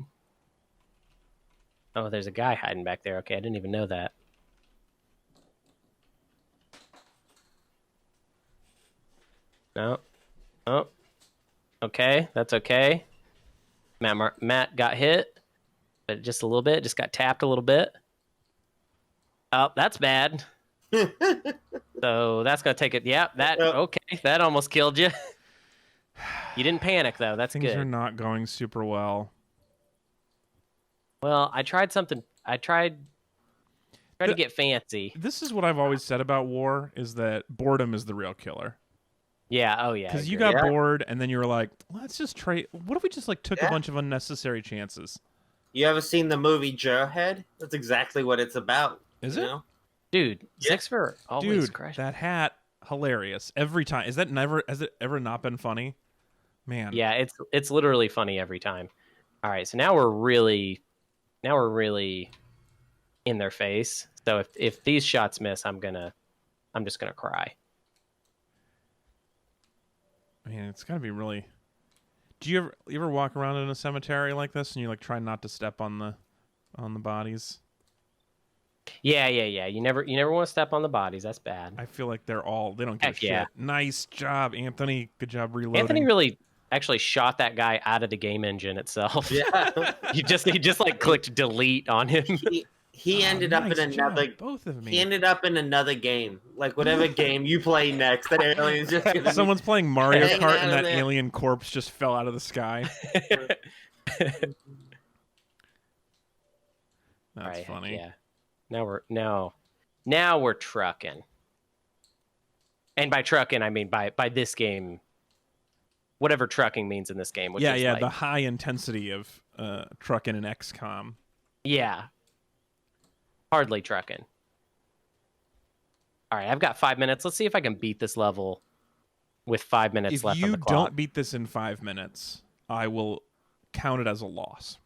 Oh, there's a guy hiding back there. Okay, I didn't even know that. No. Oh. Okay, that's okay. Matt got hit, but just a little bit. Just got tapped a little bit. Oh, that's bad. So that's gonna take it. Yeah, that okay. That almost killed you. You didn't panic though. That's Things good. are not going super well. Well, I tried something. I tried to get fancy. This is what I've always said about war: is that boredom is the real killer. Yeah. Oh yeah. Because I you agree. got bored, and then you were like, "Let's just trade. What if we just like took a bunch of unnecessary chances?" You ever seen the movie Jarhead? That's exactly what it's about. Is you it? know? Dude, Yeah. six for always Dude, crush. that hat, hilarious every time. Is that never? Has it ever not been funny? Man. Yeah, it's literally funny every time. All right, so now we're really in their face. So if these shots miss, I'm just gonna cry. Man, it's gotta be really. Do you ever walk around in a cemetery like this and you like try not to step on the bodies? Yeah. You never want to step on the bodies. That's bad. I feel like they don't give a Heck yeah. shit. Nice job, Anthony. Good job reloading. Anthony really actually shot that guy out of the game engine itself. Yeah. he just like clicked delete on him. He ended up in another. Both of me. He ended up in another game, like whatever game you play next. That alien's just gonna Someone's playing Mario Hanging Kart out and of that there. alien corpse just fell out of the sky. That's Right, funny. Yeah. Now we're trucking. And by trucking, I mean by this game, whatever trucking means in this game. Which is like, the high intensity of trucking and XCOM. yeah. Hardly trucking. All right, I've got 5 minutes. Let's see if I can beat this level with 5 minutes If left on you the clock. don't beat this in 5 minutes, I will count it as a loss.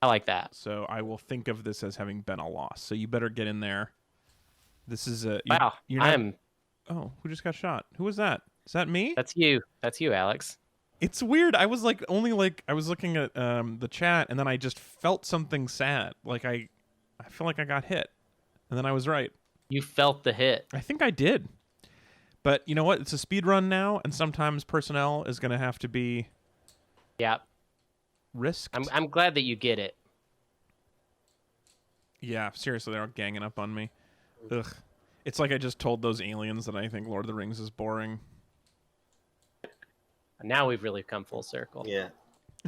I like that. So I will think of this as having been a loss. So you better get in there. This is a Wow, Oh, who just got shot? Who was that? Is that me? That's you. That's you, Alex. It's weird. I was like I was looking at the chat and then I just felt something sad. Like I feel like I got hit. And then I was right. You felt the hit. I think I did. But you know what? It's a speed run now, and sometimes personnel is going to have to be Yeah. risked. I'm glad that you get it. Yeah, seriously, they're all ganging up on me. Ugh. It's like I just told those aliens that I think Lord of the Rings is boring. Now we've really come full circle. Yeah.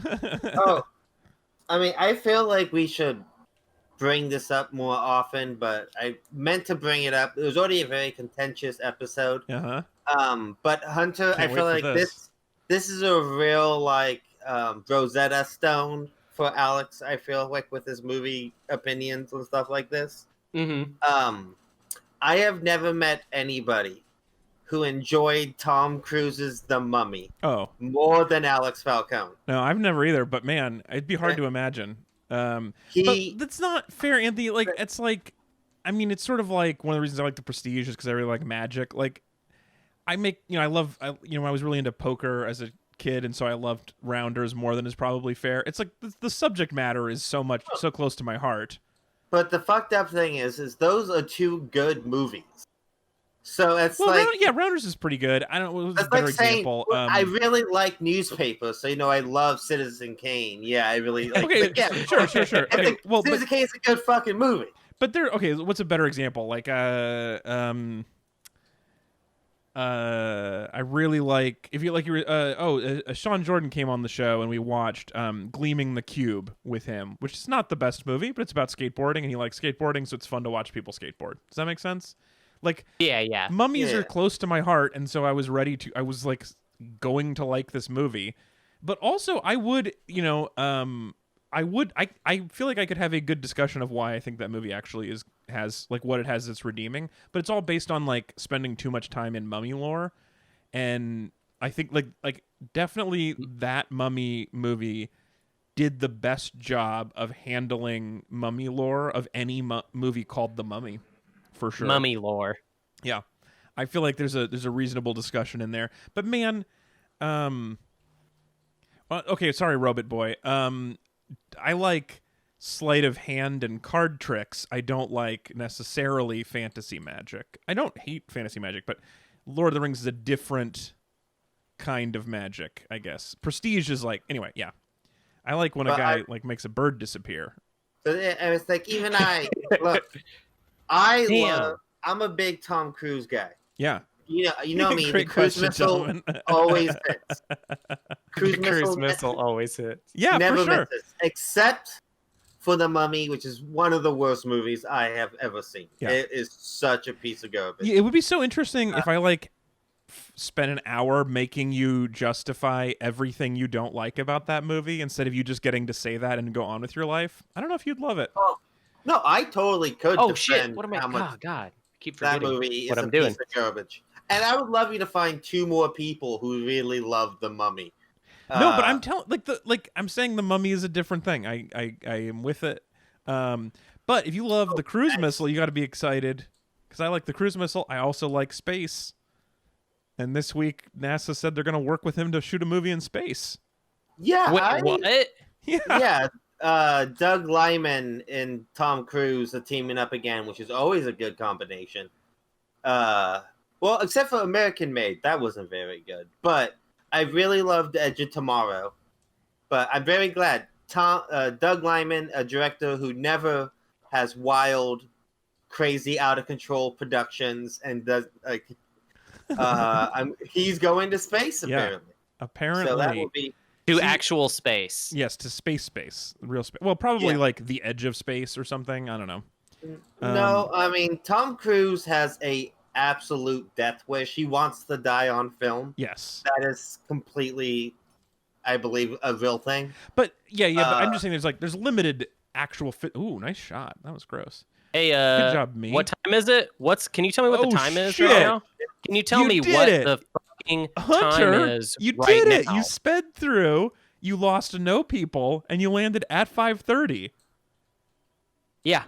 Oh, I mean, I feel like we should bring this up more often, but I meant to bring it up. It was already a very contentious episode. Uh-huh. But Hunter, Can't I feel wait for like this is a real like Rosetta Stone for Alex. I feel like with his movie opinions and stuff like this. Mm-hmm. I have never met anybody who enjoyed Tom Cruise's The Mummy Oh. more than Alex Falcone. No, I've never either, but man, it'd be hard to imagine. But that's not fair, Anthony. Like, it's like, I mean, it's sort of like one of the reasons I like The Prestige is because I really like magic. Like, I was really into poker as a kid, and so I loved Rounders more than is probably fair. It's like the subject matter is so close to my heart. But the fucked up thing is those are two good movies. So it's Rounders is pretty good. I don't. It was a that's better like saying example. I really like newspapers, so I love Citizen Kane. Yeah, I really like. Okay, yeah, sure. I think Citizen Kane is a good fucking movie. But what's a better example? Like I really like Sean Jordan came on the show and we watched Gleaming the Cube with him, which is not the best movie, but it's about skateboarding and he likes skateboarding, so it's fun to watch people skateboard. Does that make sense? Like, yeah. Mummies are close to my heart, and so I was like going to like this movie. But also I would, I feel like I could have a good discussion of why I think that movie actually has like what it has that's redeeming, but it's all based on like spending too much time in mummy lore, and I think like definitely that Mummy movie did the best job of handling mummy lore of any movie called The Mummy, for sure. Mummy lore. Yeah, I feel like there's a reasonable discussion in there, but man, well, okay, sorry, Robot Boy. I like sleight of hand and card tricks. I don't like necessarily fantasy magic. I don't hate fantasy magic, but Lord of the Rings is a different kind of magic, I guess. Prestige is like, anyway, yeah. I like when a guy like makes a bird disappear. So it's like even look, I'm a big Tom Cruise guy. Yeah. You know me. Great the cruise question, missile gentlemen. always hits. Cruise missile always hits. Yeah, never for sure. misses, except for The Mummy, which is one of the worst movies I have ever seen. Yeah. It is such a piece of garbage. Yeah, it would be so interesting if I like spent an hour making you justify everything you don't like about that movie instead of you just getting to say that and go on with your life. I don't know if you'd love it. Oh, no, I totally could. Oh defend shit! What am I? how much Oh god! I keep that forgetting movie is what a I'm doing. piece of garbage. And I would love you to find 2 more people who really love The Mummy. No, but I'm telling I'm saying The Mummy is a different thing. I am with it. But if you love the cruise missile, you got to be excited because I like the cruise missile. I also like space. And this week, NASA said they're going to work with him to shoot a movie in space. Yeah. Wait, what? Yeah. Yeah. Doug Lyman and Tom Cruise are teaming up again, which is always a good combination. Well, except for American Made, that wasn't very good. But I really loved Edge of Tomorrow. But I'm very glad Doug Lyman, a director who never has wild, crazy, out of control productions, and does like he's going to space apparently. Yeah, apparently. So that will be To actual space. Yes, to space, real space. Well, probably like the edge of space or something. I don't know. No, I mean Tom Cruise has a absolute death wish. He wants to die on film. Yes, that is completely, I believe, a real thing. But but I'm just saying there's limited actual fit. Ooh, nice shot. That was gross. Hey, good job, me. What time is it? Can you tell me what the time is shit. right now? Can you tell me what the fucking Hunter, time is you right did it. now? You sped through. You lost no people, and you landed at 5:30. Yeah,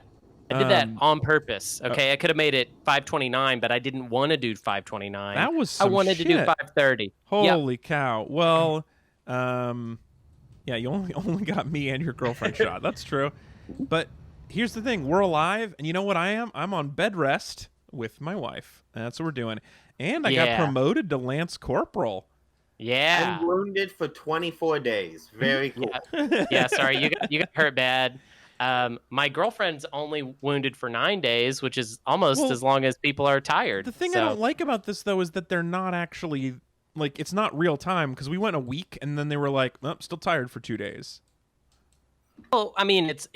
I did that on purpose. Okay, I could have made it 5:29, but I didn't want to do 5:29. That was I wanted to do 5:30. Holy cow! Well, yeah, you only got me and your girlfriend shot. That's true. But here's the thing: we're alive, and you know what I am? I'm on bed rest with my wife. That's what we're doing. And I got promoted to Lance Corporal. Yeah. I'm wounded for 24 days. Very cool. Yeah, sorry, you got hurt bad. My girlfriend's only wounded for 9 days, which is almost as long as people are tired. The thing I don't like about this, though, is that they're not actually, like, it's not real time, because we went a week, and then they were like, oh, still tired for 2 days. Well, I mean, it's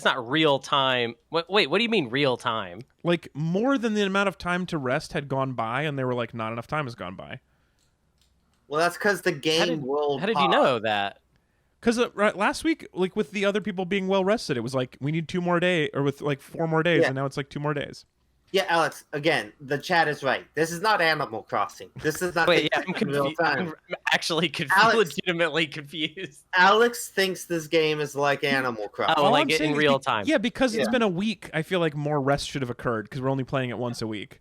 not real time. Wait, what do you mean real time? Like, more than the amount of time to rest had gone by, and they were like, not enough time has gone by. Well, that's because the game will. How did you know that? Because last week, like with the other people being well rested, it was like we need 2 more days, or with like 4 more days, and now it's like 2 more days. Yeah, Alex. Again, the chat is right. This is not Animal Crossing. This is not. Wait, yeah, I'm confused. I'm actually legitimately confused. Alex thinks this game is like Animal Crossing. Oh, like it in real time. Yeah, because it's been a week. I feel like more rest should have occurred because we're only playing it once a week.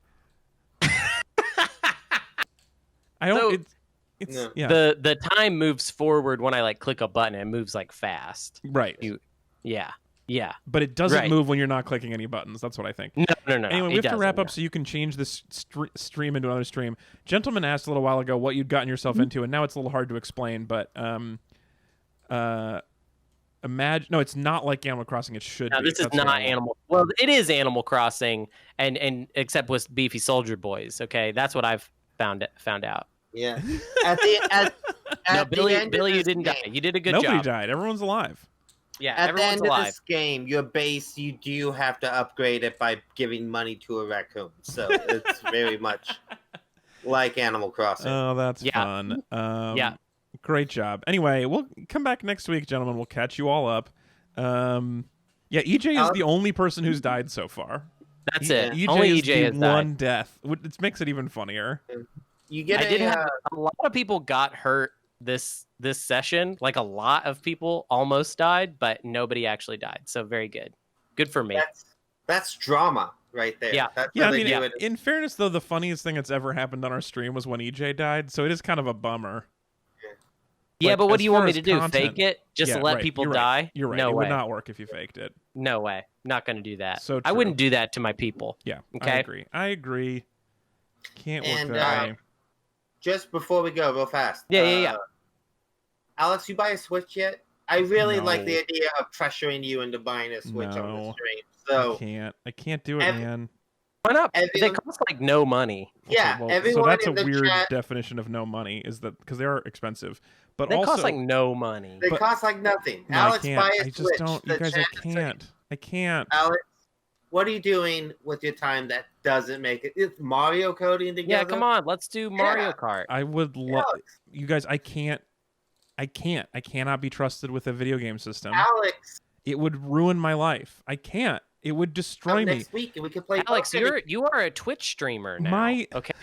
I don't. The time moves forward when I like click a button. It moves like fast. Right. Yeah. But it doesn't move when you're not clicking any buttons. That's what I think. No. Anyway, we have to wrap up so you can change this stream into another stream. Gentleman asked a little while ago what you'd gotten yourself into, and now it's a little hard to explain. But imagine it's not like Animal Crossing. It should. No, be. This is not Animal. Well, it is Animal Crossing, and except with beefy soldier boys. Okay, that's what I've found out. Yeah. Billy, you didn't die. You did a good job. Nobody died. Everyone's alive. Yeah, at the end alive. of this game, your base, you do have to upgrade it by giving money to a raccoon. So it's very much like Animal Crossing. Oh, that's fun. Great job. Anyway, we'll come back next week, gentlemen. We'll catch you all up. Yeah, EJ is the only person who's died so far. That's it. EJ Only is EJ the has one died. death. It makes it even funnier. You get I did have a lot of people got hurt this session. Like a lot of people almost died, but nobody actually died. So very good. Good for me. That's drama right there. Yeah. That's Yeah, how I they mean, do it. in fairness, though, the funniest thing that's ever happened on our stream was when EJ died, so it is kind of a bummer. Yeah, Like, but what as do you want far me as to do? content- Fake it? Just Yeah, to let right. people You're die? right. You're right. No It way. would not work if you faked it. No way. Not going to do that. So I true. wouldn't do that to my people. Yeah, Okay. I agree. Can't work And, that way. Just before we go, real fast. Yeah. Alex, you buy a Switch yet? I really like No. the idea of pressuring you into buying a Switch on the No. stream. I So can't do it, Every- man. Why not? They Everyone- cost like no money. yeah, Okay, well, everyone so that's a in the weird chat, definition of no money, is that because they are expensive, but They also cost like no money. they but- cost like nothing. no, Alex, I can't. buy a I just Switch. don't. The You guys, chat I is saying, can't. I can't. Alex, what are you doing with your time that doesn't make it? It's Mario coding together. Yeah, come on. Let's do Mario Yeah. Kart. I would love Alex, you guys. I can't. I cannot be trusted with a video game system. Alex, It would ruin my life. I can't. It would destroy come me. next week and we can play. Alex, Pokemon. you are a Twitch streamer now. My- Okay,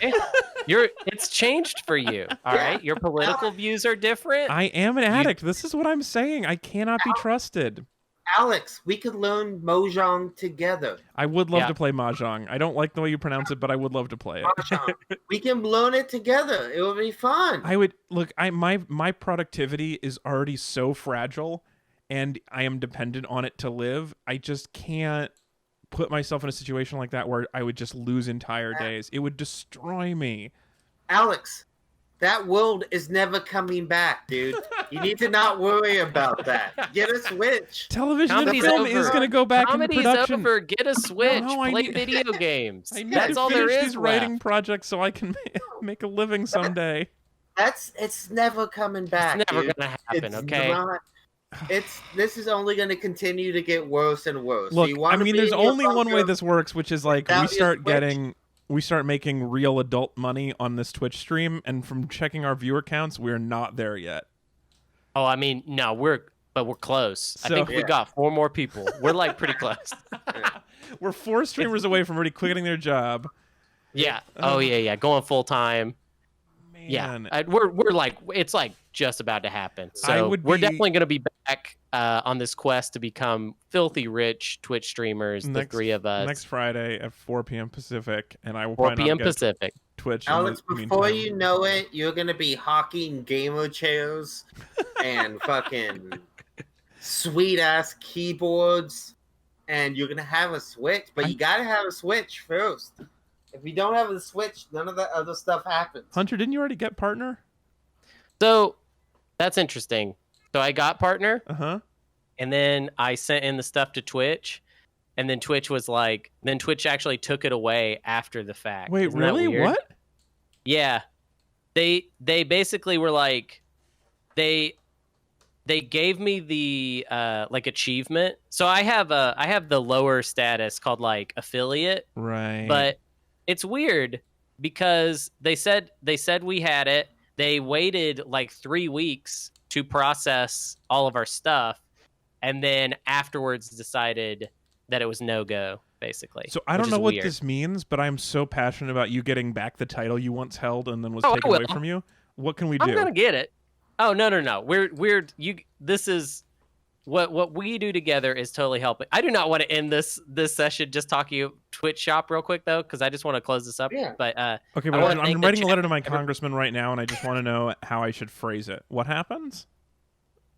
it's changed for you. All right, your political views are different. I am an addict. This is what I'm saying. I cannot be trusted. Alex, we could learn Mojang together. I would love Yeah. to play mahjong. I don't like the way you pronounce it, but I would love to play it. Mahjong. We can learn it together. It would be fun. I would look. My productivity is already so fragile, and I am dependent on it to live. I just can't put myself in a situation like that where I would just lose entire days. It would destroy me. Alex, that world is never coming back, dude. You need to not worry about that. Get a Switch. Television and Comedy's film over. is going to go back Comedy's into production. over. Get a Switch. No, I Play need- video games. I need That's to all there finish is these writing left. projects so I can make a living someday. It's never coming back. It's never dude. gonna happen. It's Okay. not- this is only going to continue to get worse and worse. Look, You I wanna mean, be there's in your only one way bunker? this works, which is like without your Switch. we start making real adult money on this Twitch stream, and from checking our viewer counts, we're not there yet. Oh, I mean, no, we're close. I So- think we Yeah. got 4 more people. We're like pretty close. We're 4 streamers away from already quitting their job. Yeah. Oh yeah. Going full time. Yeah. Man. We're like it's like just about to happen. I So would we're be- definitely going to be back on this quest to become filthy rich Twitch streamers. The Next- 3 of us. Next Friday at 4 p.m. Pacific, and I will 4 probably p.m. not get Pacific. Twitch. in Alex, the before meantime. you know it, you're going to be hawking gamer chairs and fucking sweet ass keyboards, and you're going to have a Switch, but you got to have a Switch first. If you don't have a Switch, none of that other stuff happens. Hunter, didn't you already get partner? So that's interesting. So I got partner, Uh-huh. and then I sent in the stuff to Twitch, and then Twitch was like, then Twitch actually took it away after the fact. Wait, Isn't that really? weird? What? Yeah, they basically were like, they gave me the like achievement. So I have the lower status called like affiliate, Right. but it's weird because they said we had it. They waited like 3 weeks to process all of our stuff, and then afterwards decided that it was no go. Basically, So I which don't is know what weird. this means, but I'm so passionate about you getting back the title you once held and then was Oh, I taken away will. from you. What can we do? I'm gonna get it. Oh no. We're you. This is what we do together is totally helping. I do not want to end this session just talking Twitch shop real quick though, because I just want to close this up. Yeah. But Okay, I but wanna I'm thank the writing a chat- letter to my congressman right now, and I just want to know how I should phrase it. What happens?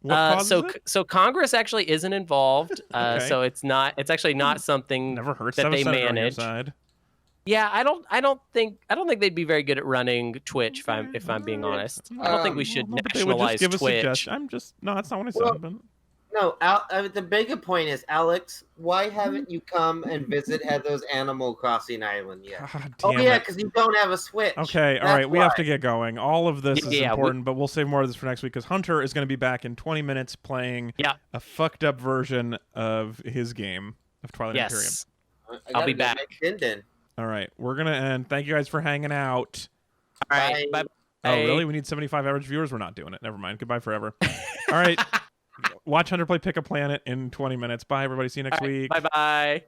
What causes it? so Congress actually isn't involved. Okay. So it's actually not something Never hurts that to have a they senator on your manage. side. Yeah, I don't think they'd be very good at running Twitch if I'm being honest. I don't think we should No, but they would just nationalize give a Twitch. suggestion. No, that's not what I said. Well, but- No, the bigger point is, Alex, why haven't you come and visit Heather's Animal Crossing Island yet? God Oh damn yeah, it. because you don't have a Switch. Okay, all That's right, we have why. to get going. All of this is Yeah, important, but we'll save more of this for next week because Hunter is going to be back in 20 minutes playing Yeah. a fucked up version of his game of Twilight Imperium. Yes. I I'll gotta be go back. make Din Din. All right, we're going to end. Thank you guys for hanging out. All right. Bye. Bye. Oh, really? We need 75 average viewers? We're not doing it. Never mind. Goodbye forever. All right. Watch Hunter play Pick a Planet in 20 minutes. Bye, everybody. See you next week. Bye-bye.